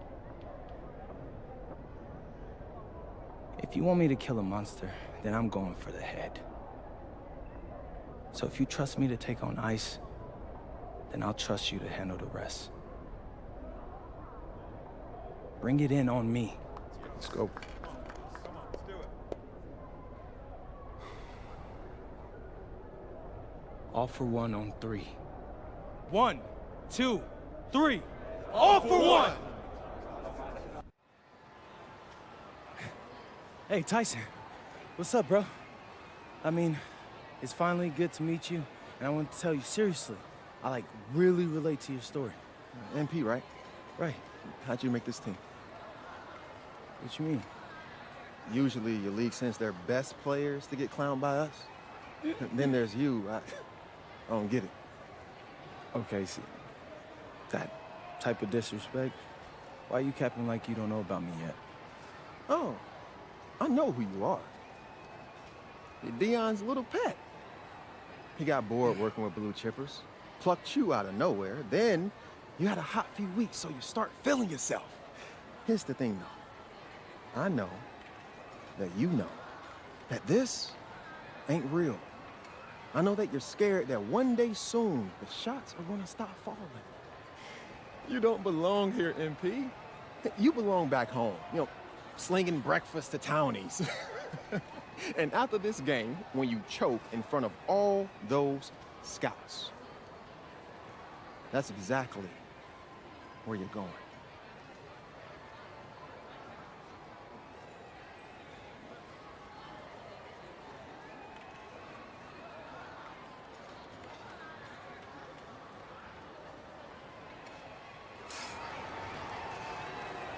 If you want me to kill a monster, then I'm going for the head. So if you trust me to take on Ice, then I'll trust you to handle the rest. Bring it in on me. Let's go. All for one on 3. 1, 2, 3. All for one! Hey, Tyson. What's up, bro? I mean, it's finally good to meet you, and I want to tell you seriously, I really relate to your story. MP, right? Right. How'd you make this team? What you mean? Usually your league sends their best players to get clowned by us. Then there's you. I don't get it. Okay, see, that type of disrespect, why you capping like you don't know about me yet? Oh, I know who you are. You're Dion's little pet. He got bored working with blue chippers, plucked you out of nowhere, then you had a hot few weeks, so you start feeling yourself. Here's the thing, though. I know that you know that this ain't real. I know that you're scared that one day soon, the shots are gonna stop falling. You don't belong here, MP. You belong back home, slinging breakfast to townies. And after this game, when you choke in front of all those scouts, that's exactly where you're going.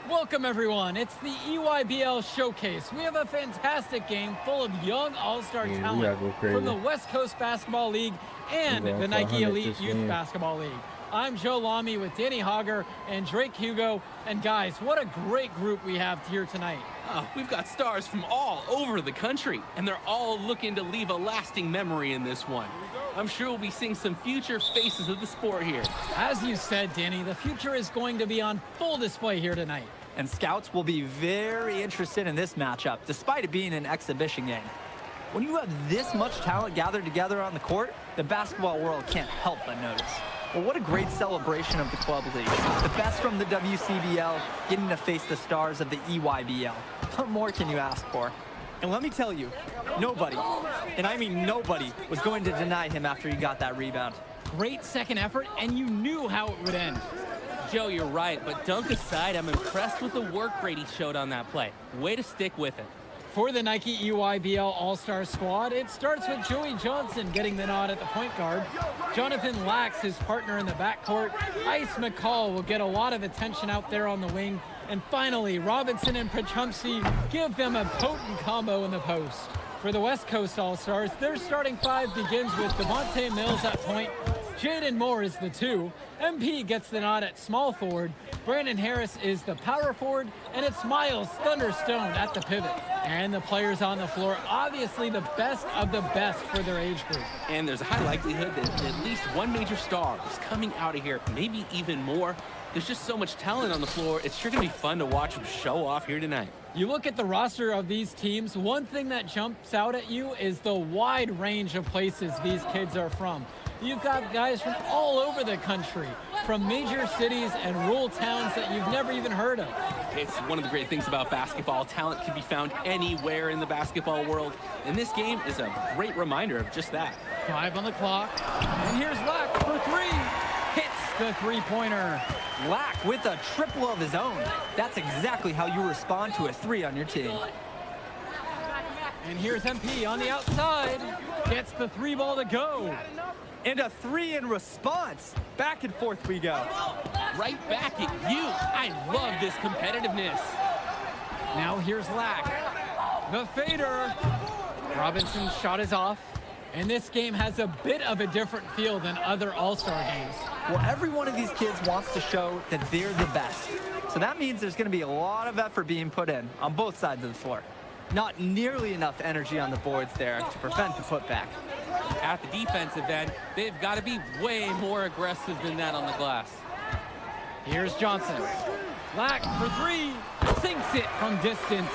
Welcome, everyone. It's the EYBL Showcase. We have a fantastic game full of young all-star talent from the West Coast Basketball League and the Nike Elite Youth Basketball League. I'm Joe Lamy with Danny Hogger and Drake Hugo. And guys, what a great group we have here tonight. We've got stars from all over the country, and they're all looking to leave a lasting memory in this one. I'm sure we'll be seeing some future faces of the sport here. As you said, Danny, the future is going to be on full display here tonight. And scouts will be very interested in this matchup, despite it being an exhibition game. When you have this much talent gathered together on the court, the basketball world can't help but notice. Well, what a great celebration of the club league. The best from the WCBL getting to face the stars of the EYBL. What more can you ask for? And let me tell you, nobody, and I mean nobody, was going to deny him after he got that rebound. Great second effort, and you knew how it would end. Joe, you're right, but dunk aside, I'm impressed with the work rate he showed on that play. Way to stick with it. For the Nike EYBL All-Star squad, it starts with Joey Johnson getting the nod at the point guard. Jonathan Lax, his partner in the backcourt. Ice McCall will get a lot of attention out there on the wing. And finally, Robinson and Pachumsky give them a potent combo in the post. For the West Coast All-Stars, their starting five begins with Devontae Mills at point. Jaden Moore is the 2. MP gets the nod at small forward. Brandon Harris is the power forward, and it's Miles Thunderstone at the pivot. And the players on the floor, obviously the best of the best for their age group. And there's a high likelihood that at least one major star is coming out of here, maybe even more. There's just so much talent on the floor, it's sure gonna be fun to watch them show off here tonight. You look at the roster of these teams, one thing that jumps out at you is the wide range of places these kids are from. You've got guys from all over the country, from major cities and rural towns that you've never even heard of. It's one of the great things about basketball. Talent can be found anywhere in the basketball world, and this game is a great reminder of just that. 5 on the clock, and here's Lack for 3. Hits the three-pointer. Lack with a triple of his own. That's exactly how you respond to a 3 on your team. And here's MP on the outside. Gets the 3 ball to go. And a 3 in response. Back and forth we go. Right back at you. I love this competitiveness. Now here's Lack. The fader. Robinson's shot is off. And this game has a bit of a different feel than other All-Star games. Well, every one of these kids wants to show that they're the best. So that means there's going to be a lot of effort being put in on both sides of the floor. Not nearly enough energy on the boards there to prevent the putback. At the defensive end, they've got to be way more aggressive than that on the glass. Here's Johnson. Lack for three. Sinks it from distance.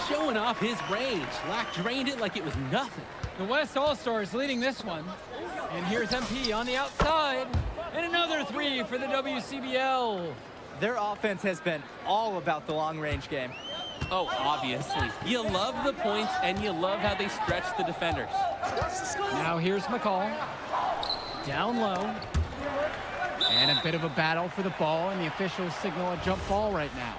Showing off his range. Lack drained it like it was nothing. The West All-Stars leading this one. And here's MP on the outside. And another three for the WCBL. Their offense has been all about the long-range game. Oh, obviously. You love the points, and you love how they stretch the defenders. Now here's McCall. Down low. And a bit of a battle for the ball, and the officials signal a jump ball right now.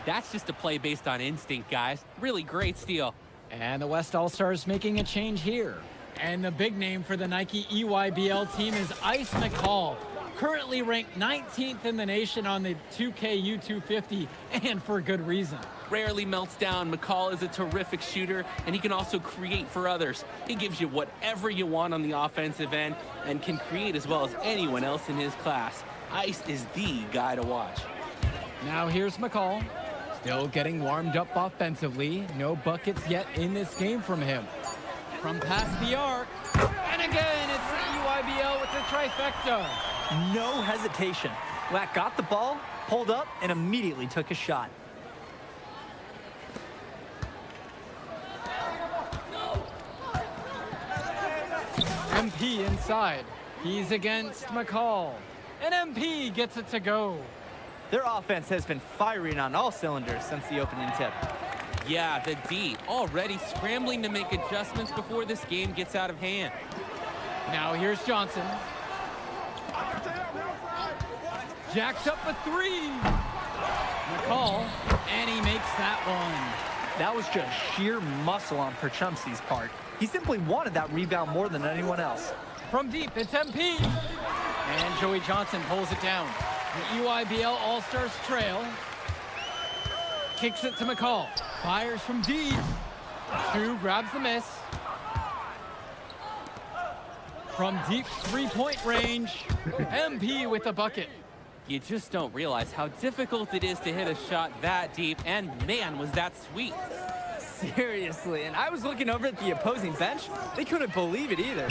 That's just a play based on instinct, guys. Really great steal. And the West All-Stars making a change here. And the big name for the Nike EYBL team is Ice McCall. Currently ranked 19th in the nation on the 2K U250, and for good reason. Rarely melts down. McCall is a terrific shooter, and he can also create for others. He gives you whatever you want on the offensive end and can create as well as anyone else in his class. Ice is the guy to watch. Now here's McCall. Still getting warmed up offensively. No buckets yet in this game from him. From past the arc. And again, it's the EYBL with the trifecta. No hesitation. Lack got the ball, pulled up, and immediately took a shot. MP inside. He's against McCall. And MP gets it to go. Their offense has been firing on all cylinders since the opening tip. Yeah, the D already scrambling to make adjustments before this game gets out of hand. Now here's Johnson. Jacks up a three. McCall, and he makes that one. That was just sheer muscle on Perchumsey's part. He simply wanted that rebound more than anyone else. From deep, it's MP. And Joey Johnson pulls it down. The EYBL All-Stars trail. Kicks it to McCall. Fires from deep. Drew grabs the miss. From deep three-point range, MP with the bucket. You just don't realize how difficult it is to hit a shot that deep, and man, was that sweet. Seriously, and I was looking over at the opposing bench. They couldn't believe it either.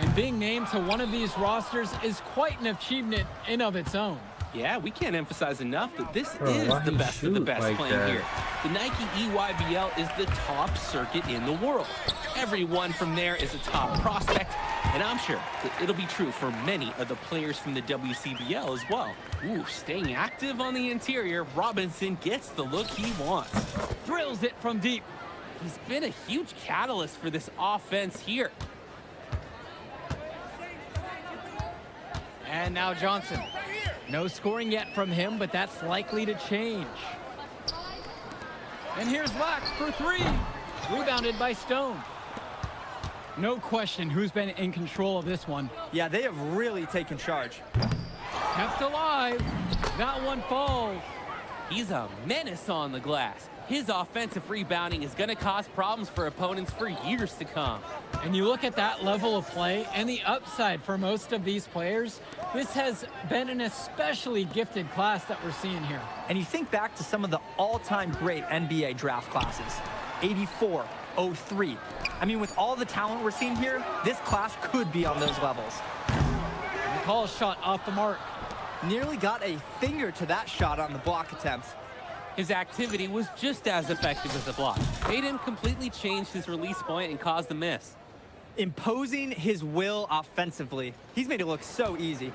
And being named to one of these rosters is quite an achievement in of its own. Yeah, we can't emphasize enough that this is the best of the best like playing that? here. The Nike EYBL is the top circuit in the world. Everyone from there is a top prospect, and I'm sure that it'll be true for many of the players from the WCBL as well. Ooh, staying active on the interior, Robinson gets the look he wants. Drills it from deep. He's been a huge catalyst for this offense here. And now Johnson. No scoring yet from him, but that's likely to change. And here's Lack for three. Rebounded by Stone. No question who's been in control of this one. Yeah, they have really taken charge. Kept alive. That one falls. He's a menace on the glass. His offensive rebounding is going to cause problems for opponents for years to come. And you look at that level of play and the upside for most of these players, this has been an especially gifted class that we're seeing here. And you think back to some of the all-time great NBA draft classes. 84, 03. I mean, with all the talent we're seeing here, this class could be on those levels. McCall's shot off the mark. Nearly got a finger to that shot on the block attempt. His activity was just as effective as the block. Made him completely change his release point and caused the miss. Imposing his will offensively. He's made it look so easy.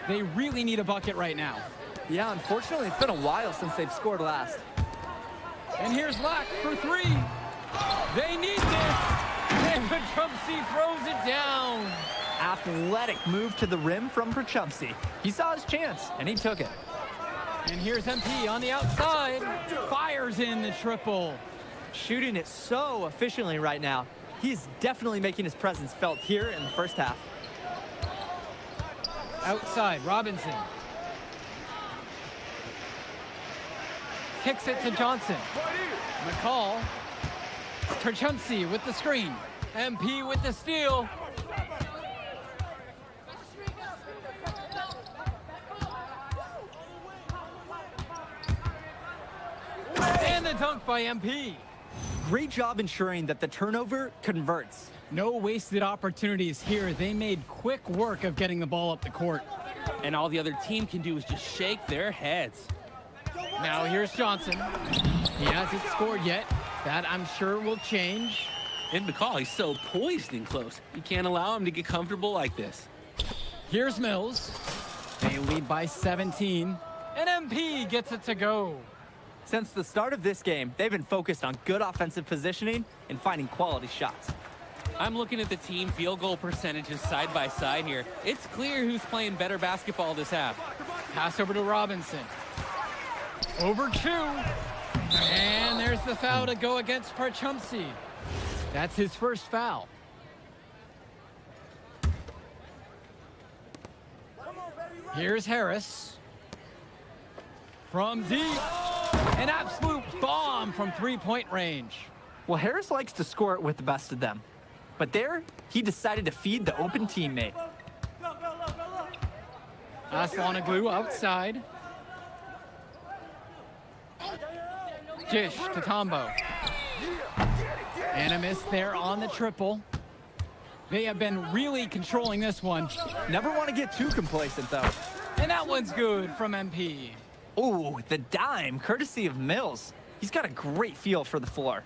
They really need a bucket right now. Yeah, unfortunately, it's been a while since they've scored last. And here's Lack for three. They need this. And Perchumsey throws it down. Athletic move to the rim from Perchumsey. He saw his chance, and he took it. And here's MP on the outside. Fires in the triple. Shooting it so efficiently right now. He's definitely making his presence felt here in the first half. Outside, Robinson. Kicks it to Johnson. McCall. Perchumsey with the screen. MP with the steal. And the dunk by MP. Great job ensuring that the turnover converts. No wasted opportunities here. They made quick work of getting the ball up the court. And all the other team can do is just shake their heads. Now here's Johnson. He hasn't scored yet. That, I'm sure, will change. And McCall, he's so poised and close. You can't allow him to get comfortable like this. Here's Mills. They lead by 17. And MP gets it to go. Since the start of this game, they've been focused on good offensive positioning and finding quality shots. I'm looking at the team field goal percentages side by side here. It's clear who's playing better basketball this half. Pass over to Robinson. Over 2. And there's the foul to go against Parchumsey. That's his first foul. Here's Harris. From deep. An absolute bomb from three-point range. Well, Harris likes to score it with the best of them. But there, he decided to feed the open teammate. Aslanoglu outside. Dish to Tombo. And a miss there on the triple. They have been really controlling this one. Never want to get too complacent, though. And that one's good from MP. Ooh, the dime, courtesy of Mills. He's got a great feel for the floor.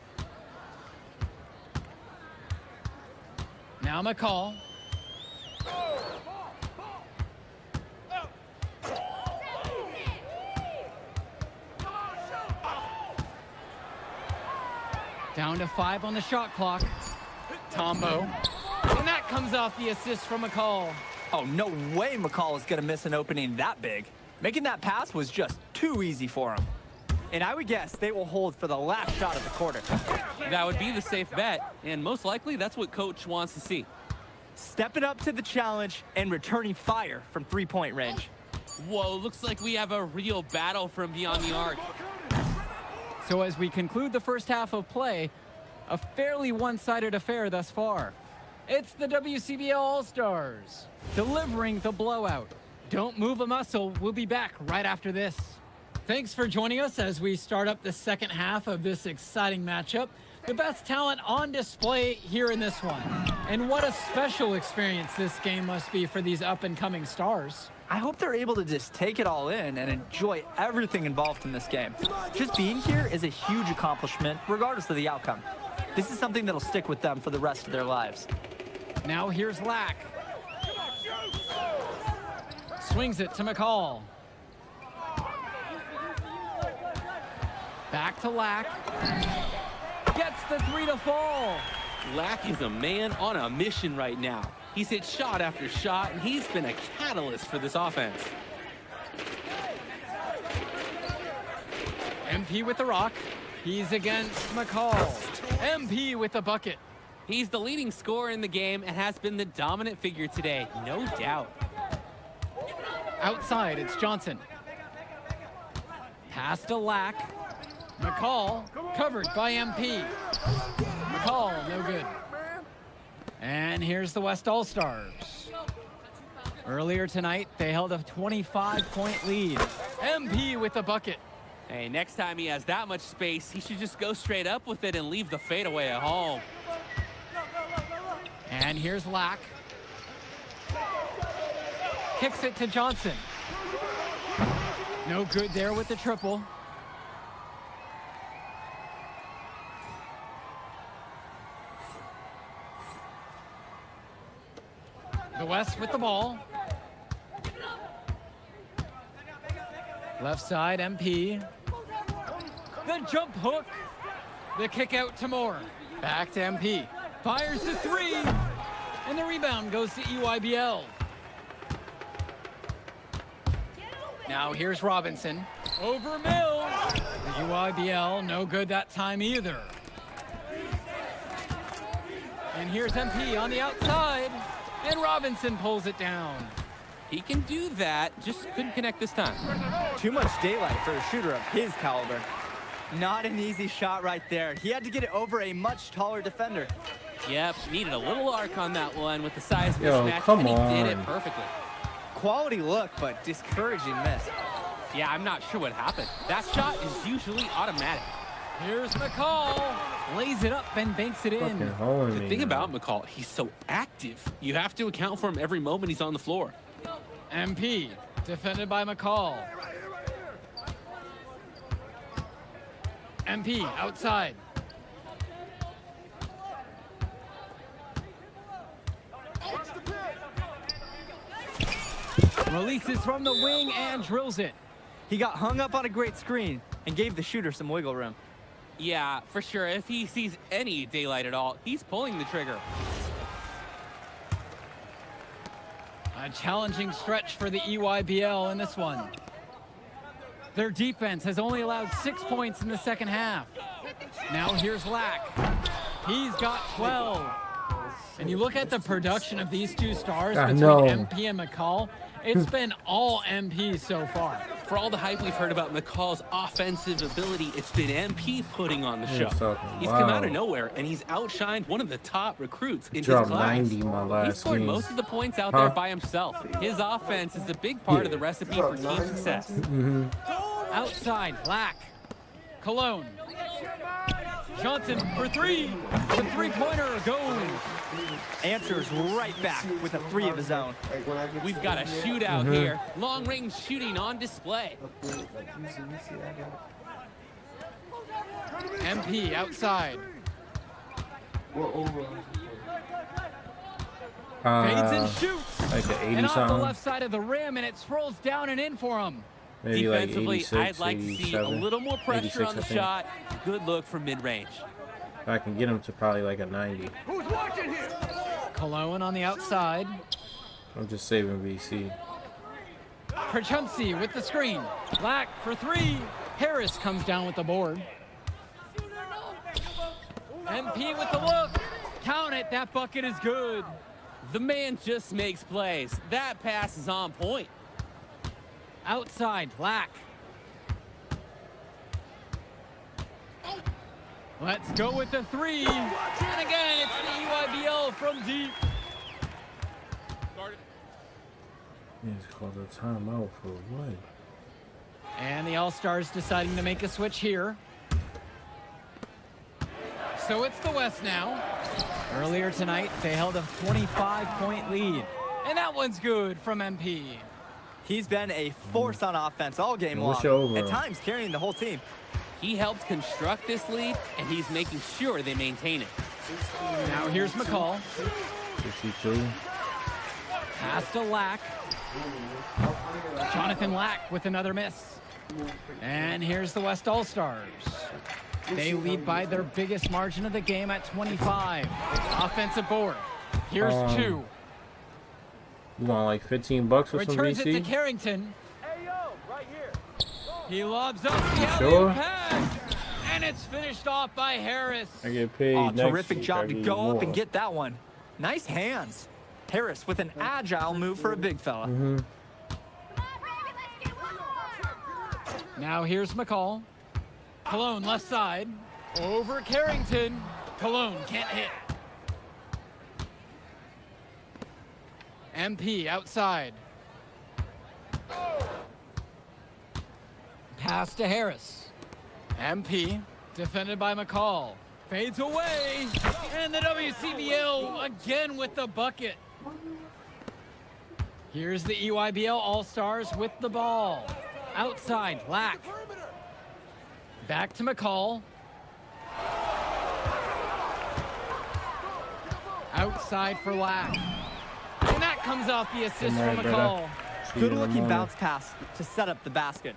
Now McCall. Down to 5 on the shot clock. Tombo. And that comes off the assist from McCall. Oh, no way McCall is going to miss an opening that big. Making that pass was just too easy for him. And I would guess they will hold for the last shot of the quarter. That would be the safe bet, and most likely that's what Coach wants to see. Stepping up to the challenge and returning fire from three-point range. Whoa, looks like we have a real battle from beyond the arc. So as we conclude the first half of play, a fairly one-sided affair thus far. It's the WCBL All-Stars, delivering the blowout. Don't move a muscle. We'll be back right after this. Thanks for joining us as we start up the second half of this exciting matchup. The best talent on display here in this one. And what a special experience this game must be for these up-and-coming stars. I hope they're able to just take it all in and enjoy everything involved in this game. Just being here is a huge accomplishment, regardless of the outcome. This is something that'll stick with them for the rest of their lives. Now here's Lack. Swings it to McCall. Back to Lack. Gets the 3 to fall. Lack is a man on a mission right now. He's hit shot after shot, and he's been a catalyst for this offense. MP with the rock. He's against McCall. MP with the bucket. He's the leading scorer in the game and has been the dominant figure today, no doubt. Outside, it's Johnson. Pass to Lack. McCall, covered by MP. McCall, no good. And here's the West All-Stars. Earlier tonight, they held a 25-point lead. MP with the bucket. Hey, next time he has that much space, he should just go straight up with it and leave the fadeaway at home. And here's Lack. Kicks it to Johnson. No good there with the triple. The West with the ball. Left side, MP. The jump hook. The kick out to Moore. Back to MP. Fires the 3. And the rebound goes to EYBL. Now here's Robinson. Over Mills. The EYBL, no good that time either. And here's MP on the outside. And Robinson pulls it down. He can do that, just couldn't connect this time. Too much daylight for a shooter of his caliber. Not an easy shot right there. He had to get it over a much taller defender. Yep, needed a little arc on that one with the size Yo, mismatch, come and he did on. it perfectly. Quality look, but discouraging miss. Yeah, I'm not sure what happened. That shot is usually automatic. Here's McCall. Lays it up and banks it in. The thing about McCall, he's so active. You have to account for him every moment he's on the floor. MP, defended by McCall. MP, outside. Releases from the wing and drills it. He got hung up on a great screen and gave the shooter some wiggle room. Yeah, for sure. If he sees any daylight at all, he's pulling the trigger. A challenging stretch for the EYBL in this one. Their defense has only allowed 6 points in the second half. Now here's Lack. He's got 12. And you look at the production of these two stars between MP and McCall, it's been all MP so far. For all the hype we've heard about McCall's offensive ability, it's been MP putting on the show. He's come out of nowhere, and he's outshined one of the top recruits in his class. 90 my last He scored game. most of the points out there by himself. His offense is a big part of the recipe for team success. Outside, Lack. Cologne. Johnson for three. The three-pointer goes. Answers right back with a three of his own. We've got a shootout here. Long-range shooting on display. MP outside. Fades and shoots. Like an 80 and off something. the left side of the rim, and it swirls down and in for him. Maybe Defensively, like 86, I'd like to see a little more pressure 86, on the I think. shot. Good look from mid-range. I can get him to probably like a 90. Who's watching here? Cologne on the outside. I'm just saving VC. Perchumsey with the screen. Black for three. Harris comes down with the board. MP with the look. Count it. That bucket is good. The man just makes plays. That pass is on point. Outside, Black. Let's go with the three. And again, it's the EYBL from deep. He's called a timeout for what? And the All-Stars deciding to make a switch here. So it's the West now. Earlier tonight, they held a 25-point lead. And that one's good from MP. He's been a force on offense all game What's long. your overall? At times carrying the whole team. He helped construct this lead, and he's making sure they maintain it. Now here's McCall. 52. Pass to Lack. Jonathan Lack with another miss. And here's the West All-Stars. They lead by their biggest margin of the game at 25. Offensive board. Here's two. You want like 15 bucks or some Returns VC? it to Carrington. He lobs up the Sure. alley pass. And it's finished off by Harris. I get paid Oh, next terrific week. job I to get go more. up and get that one. Nice hands. Harris with an agile move for a big fella. Now here's McCall. Cologne left side. Over Carrington. Cologne can't hit. MP outside. Pass to Harris. MP defended by McCall. Fades away. And the WCBL again with the bucket. Here's the EYBL All-Stars with the ball. Outside, Lack. Back to McCall. Outside for Lack. And that comes off the assist from McCall. Good looking bounce pass to set up the basket.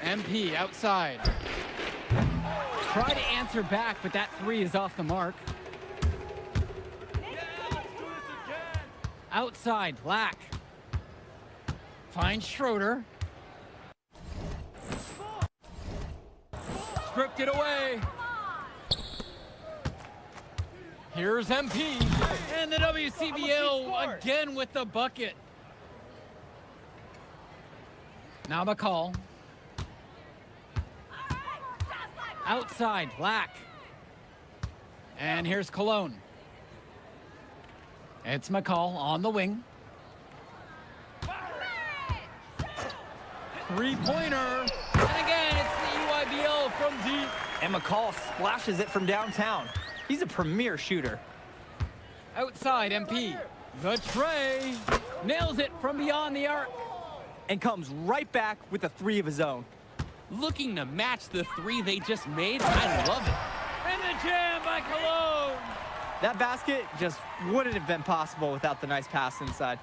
MP outside. Try to answer back, but that three is off the mark. Outside, Lack. Finds Schroeder. Stripped it away. Here's MP. And the WCBL again with the bucket. Now McCall. Outside, Lack. And here's Cologne. It's McCall on the wing. three-pointer. And again, it's the EYBL from deep. And McCall splashes it from downtown. He's a premier shooter. Outside MP. The tray. Nails it from beyond the arc. And comes right back with a three of his own. Looking to match the three they just made. I love it. And the jam by Cologne. That basket just wouldn't have been possible without the nice pass inside.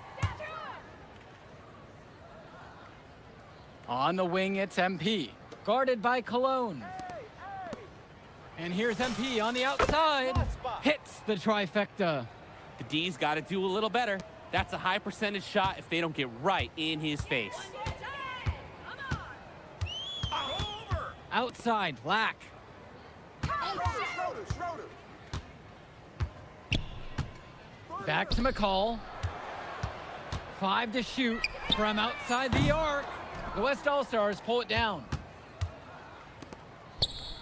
On the wing, it's MP. Guarded by Cologne. And here's MP on the outside. Hits the trifecta. The D's got to do a little better. That's a high percentage shot if they don't get right in his face. Outside, Black. Back to McCall. 5 to shoot from outside the arc. The West All-Stars pull it down.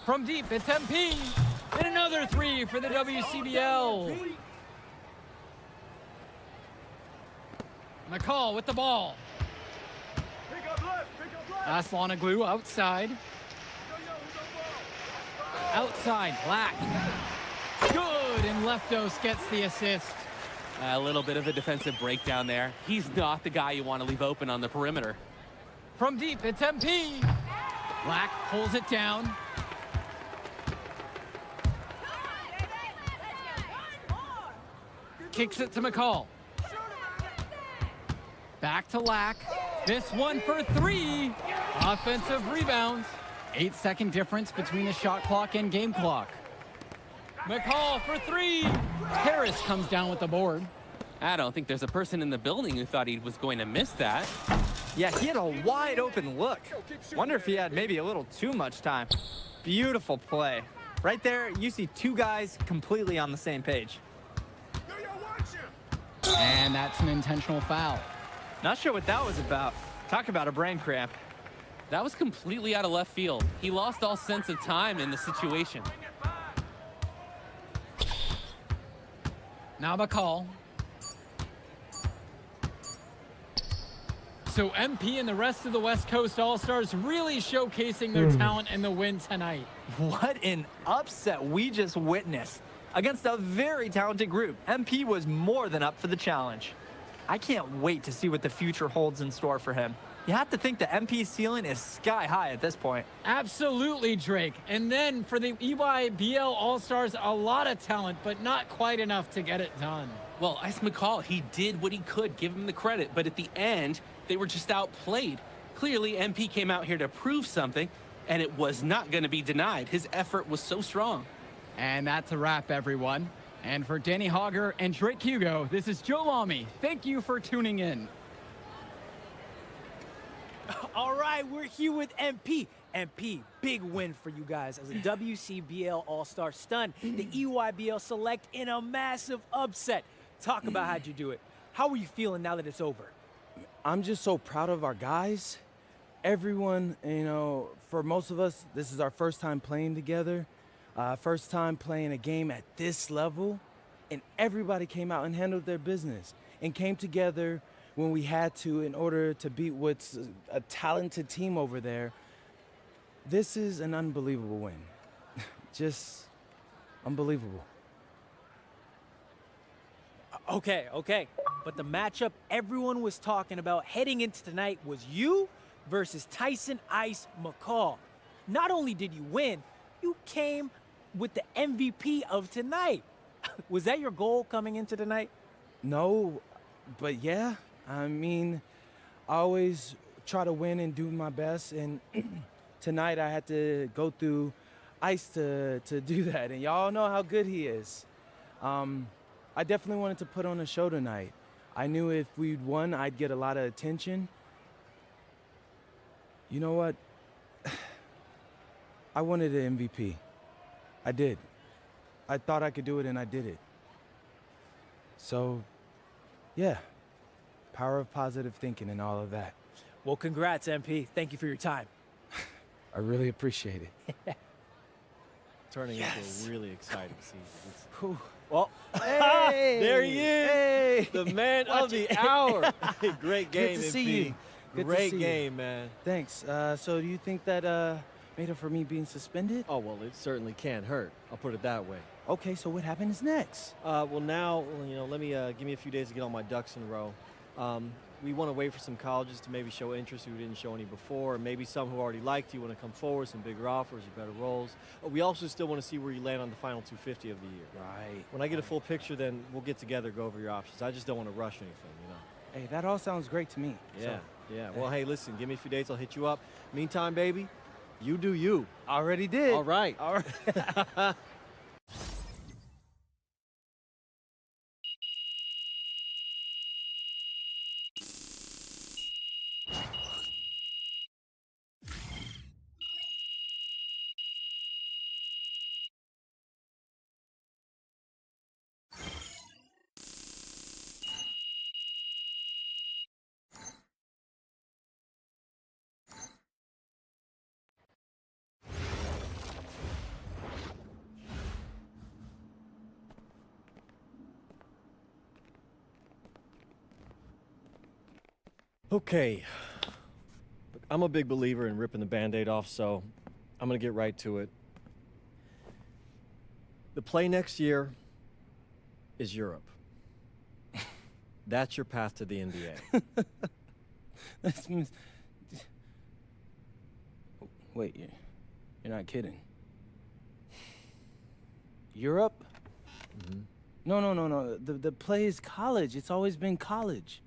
From deep, it's MP. And another three for the WCBL. McCall with the ball. Aslanoglu outside. Outside, Black. Good, and Leftos gets the assist. A little bit of a defensive breakdown there. He's not the guy you want to leave open on the perimeter. From deep, it's MP. Black pulls it down. Kicks it to McCall. Back to Lack. This one for three. Offensive rebounds. 8-second difference between the shot clock and game clock. McCall for three. Harris comes down with the board. I don't think there's a person in the building who thought he was going to miss that. Yeah, he had a wide open look. Wonder if he had maybe a little too much time. Beautiful play. Right there, you see two guys completely on the same page. And that's an intentional foul. Not sure what that was about. Talk about a brain cramp. That was completely out of left field. He lost all sense of time in the situation. Now McCall. So MP and the rest of the West Coast All-Stars really showcasing their talent in the win tonight. What an upset we just witnessed. Against a very talented group, MP was more than up for the challenge. I can't wait to see what the future holds in store for him. You have to think the MP's ceiling is sky high at this point. Absolutely, Drake. And then for the EYBL All-Stars, a lot of talent, but not quite enough to get it done. Well, Ice McCall, he did what he could, give him the credit, but at the end, they were just outplayed. Clearly, MP came out here to prove something, and it was not going to be denied. His effort was so strong. And that's a wrap, everyone. And for Danny Hogger and Drake Hugo, this is Joe Lamy. Thank you for tuning in. All right, we're here with MP. MP, big win for you guys as a WCBL All-Star stun. The EYBL Select in a massive upset. Talk about how'd you do it. How are you feeling now that it's over? I'm just so proud of our guys. Everyone, you know, for most of us, this is our first time playing together. First time playing a game at this level. And everybody came out and handled their business and came together when we had to in order to beat what's a talented team over there. This is an unbelievable win. Just unbelievable. Okay. But the matchup everyone was talking about heading into tonight was you versus Tyson Ice McCall. Not only did you win, you came with the MVP of tonight. Was that your goal coming into tonight? No, but yeah. I mean, I always try to win and do my best, and tonight I had to go through Ice to do that, and y'all know how good he is. I definitely wanted to put on a show tonight. I knew if we'd won, I'd get a lot of attention. You know what? I wanted an MVP. I did. I thought I could do it, and I did it. So, yeah. Power of positive thinking and all of that. Well, congrats, MP. Thank you for your time. I really appreciate it. Turning into a really exciting season. Well, hey, there he is, Hey. the man of the hour. Great game, Good to MP. see you. Good to Great see you. game, man. Thanks. So do you think that made up for me being suspended? Oh, well, it certainly can't hurt. I'll put it that way. Okay, so what happens next? Well, now, you know, give me a few days to get all my ducks in a row. We want to wait for some colleges to maybe show interest who didn't show any before, and maybe some who already liked you want to come forward, some bigger offers or better roles. We also still want to see where you land on the final 250 of the year. Right. When I get a full picture, then we'll get together, go over your options. I just don't want to rush anything, you know. Hey, that all sounds great to me. Yeah, So, yeah. Well, hey, listen, give me a few days, I'll hit you up. Meantime, baby, you do you. already did. All right. All right. Okay. Look, I'm a big believer in ripping the Band-Aid off, so I'm going to get right to it. The play next year is Europe. That's your path to the NBA. That means... Wait, you're not kidding. Europe? Mm-hmm. No. The play is college. It's always been college.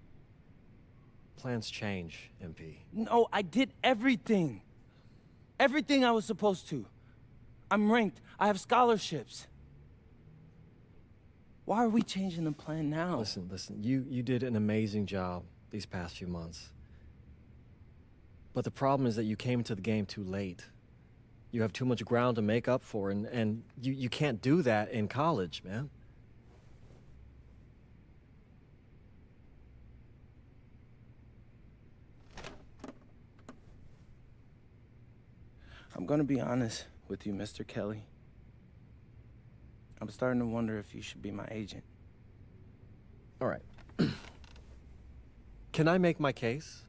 Plans change, MP. No, I did everything. Everything I was supposed to. I'm ranked. I have scholarships. Why are we changing the plan now? Listen, you did an amazing job these past few months. But the problem is that you came into the game too late. You have too much ground to make up for, and you can't do that in college, man. I'm gonna be honest with you, Mr. Kelly. I'm starting to wonder if you should be my agent. All right. Can I make my case?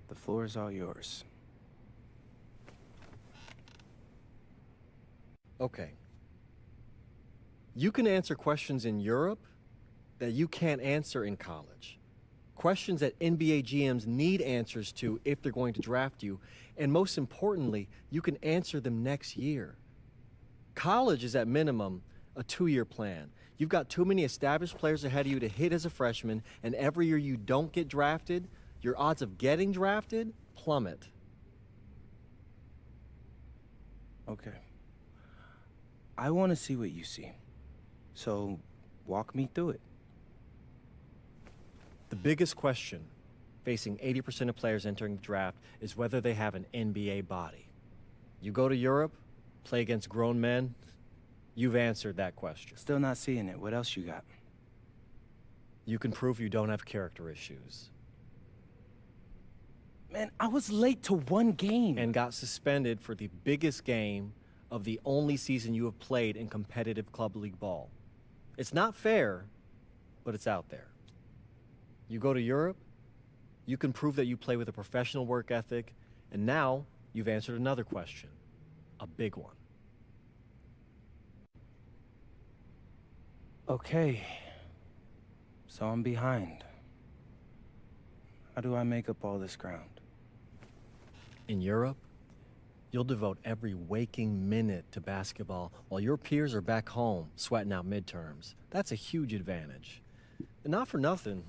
The floor is all yours. Okay. You can answer questions in Europe that you can't answer in college. Questions that NBA GMs need answers to if they're going to draft you. And most importantly, you can answer them next year. College is at minimum a 2-year plan. You've got too many established players ahead of you to hit as a freshman, and every year you don't get drafted, your odds of getting drafted plummet. Okay. I want to see what you see. So, walk me through it. The biggest question facing 80% of players entering the draft is whether they have an NBA body. You go to Europe, play against grown men, you've answered that question. Still not seeing it. What else you got? You can prove you don't have character issues. Man, I was late to one game. And got suspended for the biggest game of the only season you have played in competitive club league ball. It's not fair, but it's out there. You go to Europe, you can prove that you play with a professional work ethic, and now you've answered another question, a big one. Okay. So I'm behind. How do I make up all this ground? In Europe, you'll devote every waking minute to basketball while your peers are back home sweating out midterms. That's a huge advantage. And not for nothing,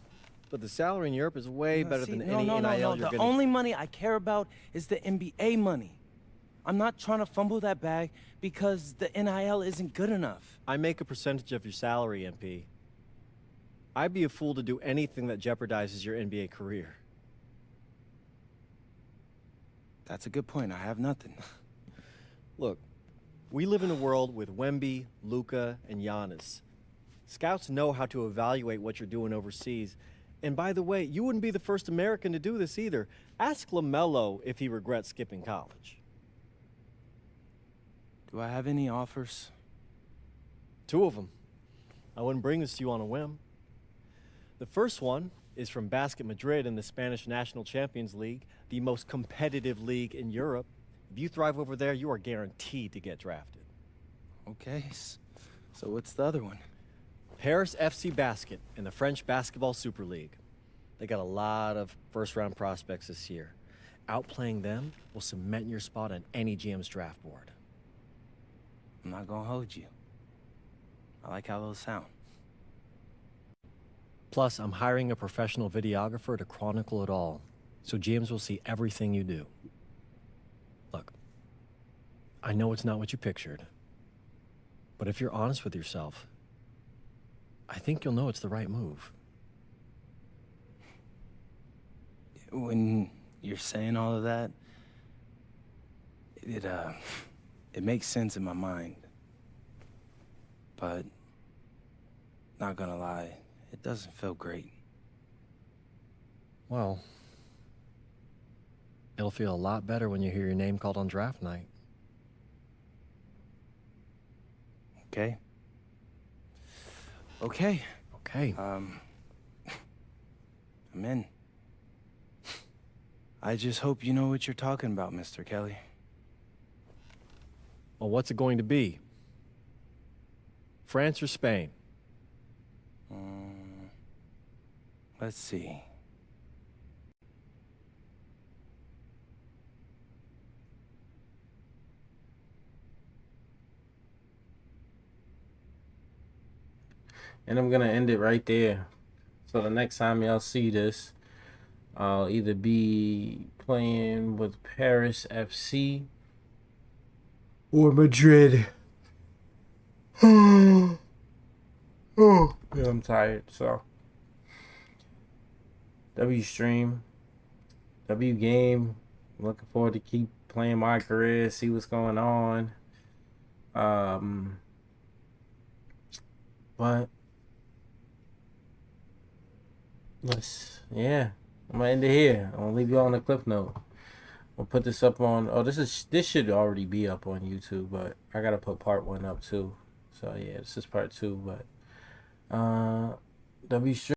but the salary in Europe is way better than any NIL you're The gonna... only money I care about is the NBA money. I'm not trying to fumble that bag because the NIL isn't good enough. I make a percentage of your salary, MP. I'd be a fool to do anything that jeopardizes your NBA career. That's a good point. I have nothing. Look, we live in a world with Wemby, Luka, and Giannis. Scouts know how to evaluate what you're doing overseas. And by the way, you wouldn't be the first American to do this either. Ask LaMelo if he regrets skipping college. Do I have any offers? 2 of them. I wouldn't bring this to you on a whim. The first one is from Basket Madrid in the Spanish National Champions League, the most competitive league in Europe. If you thrive over there, you are guaranteed to get drafted. Okay, so what's the other one? Paris FC Basket in the French Basketball Super League. They got a lot of first-round prospects this year. Outplaying them will cement your spot on any GM's draft board. I'm not gonna hold you. I like how those sound. Plus, I'm hiring a professional videographer to chronicle it all, so GMs will see everything you do. Look, I know it's not what you pictured, but if you're honest with yourself, I think you'll know it's the right move. When you're saying all of that, it makes sense in my mind. But, not gonna lie, it doesn't feel great. Well, it'll feel a lot better when you hear your name called on draft night. Okay? Okay. Okay. I'm in. I just hope you know what you're talking about, Mr. Kelly. Well, what's it going to be? France or Spain? Let's see. And I'm gonna end it right there. So the next time y'all see this, I'll either be playing with Paris FC or Madrid. Oh, yeah, I'm tired. So W stream, W game. I'm looking forward to keep playing my career, see what's going on. But yeah, I'm gonna end it here. I'm gonna leave you all on a clip note. We'll put this up on. Oh, this should already be up on YouTube, but I gotta put part 1 up too. So yeah, this is part 2. But W stream.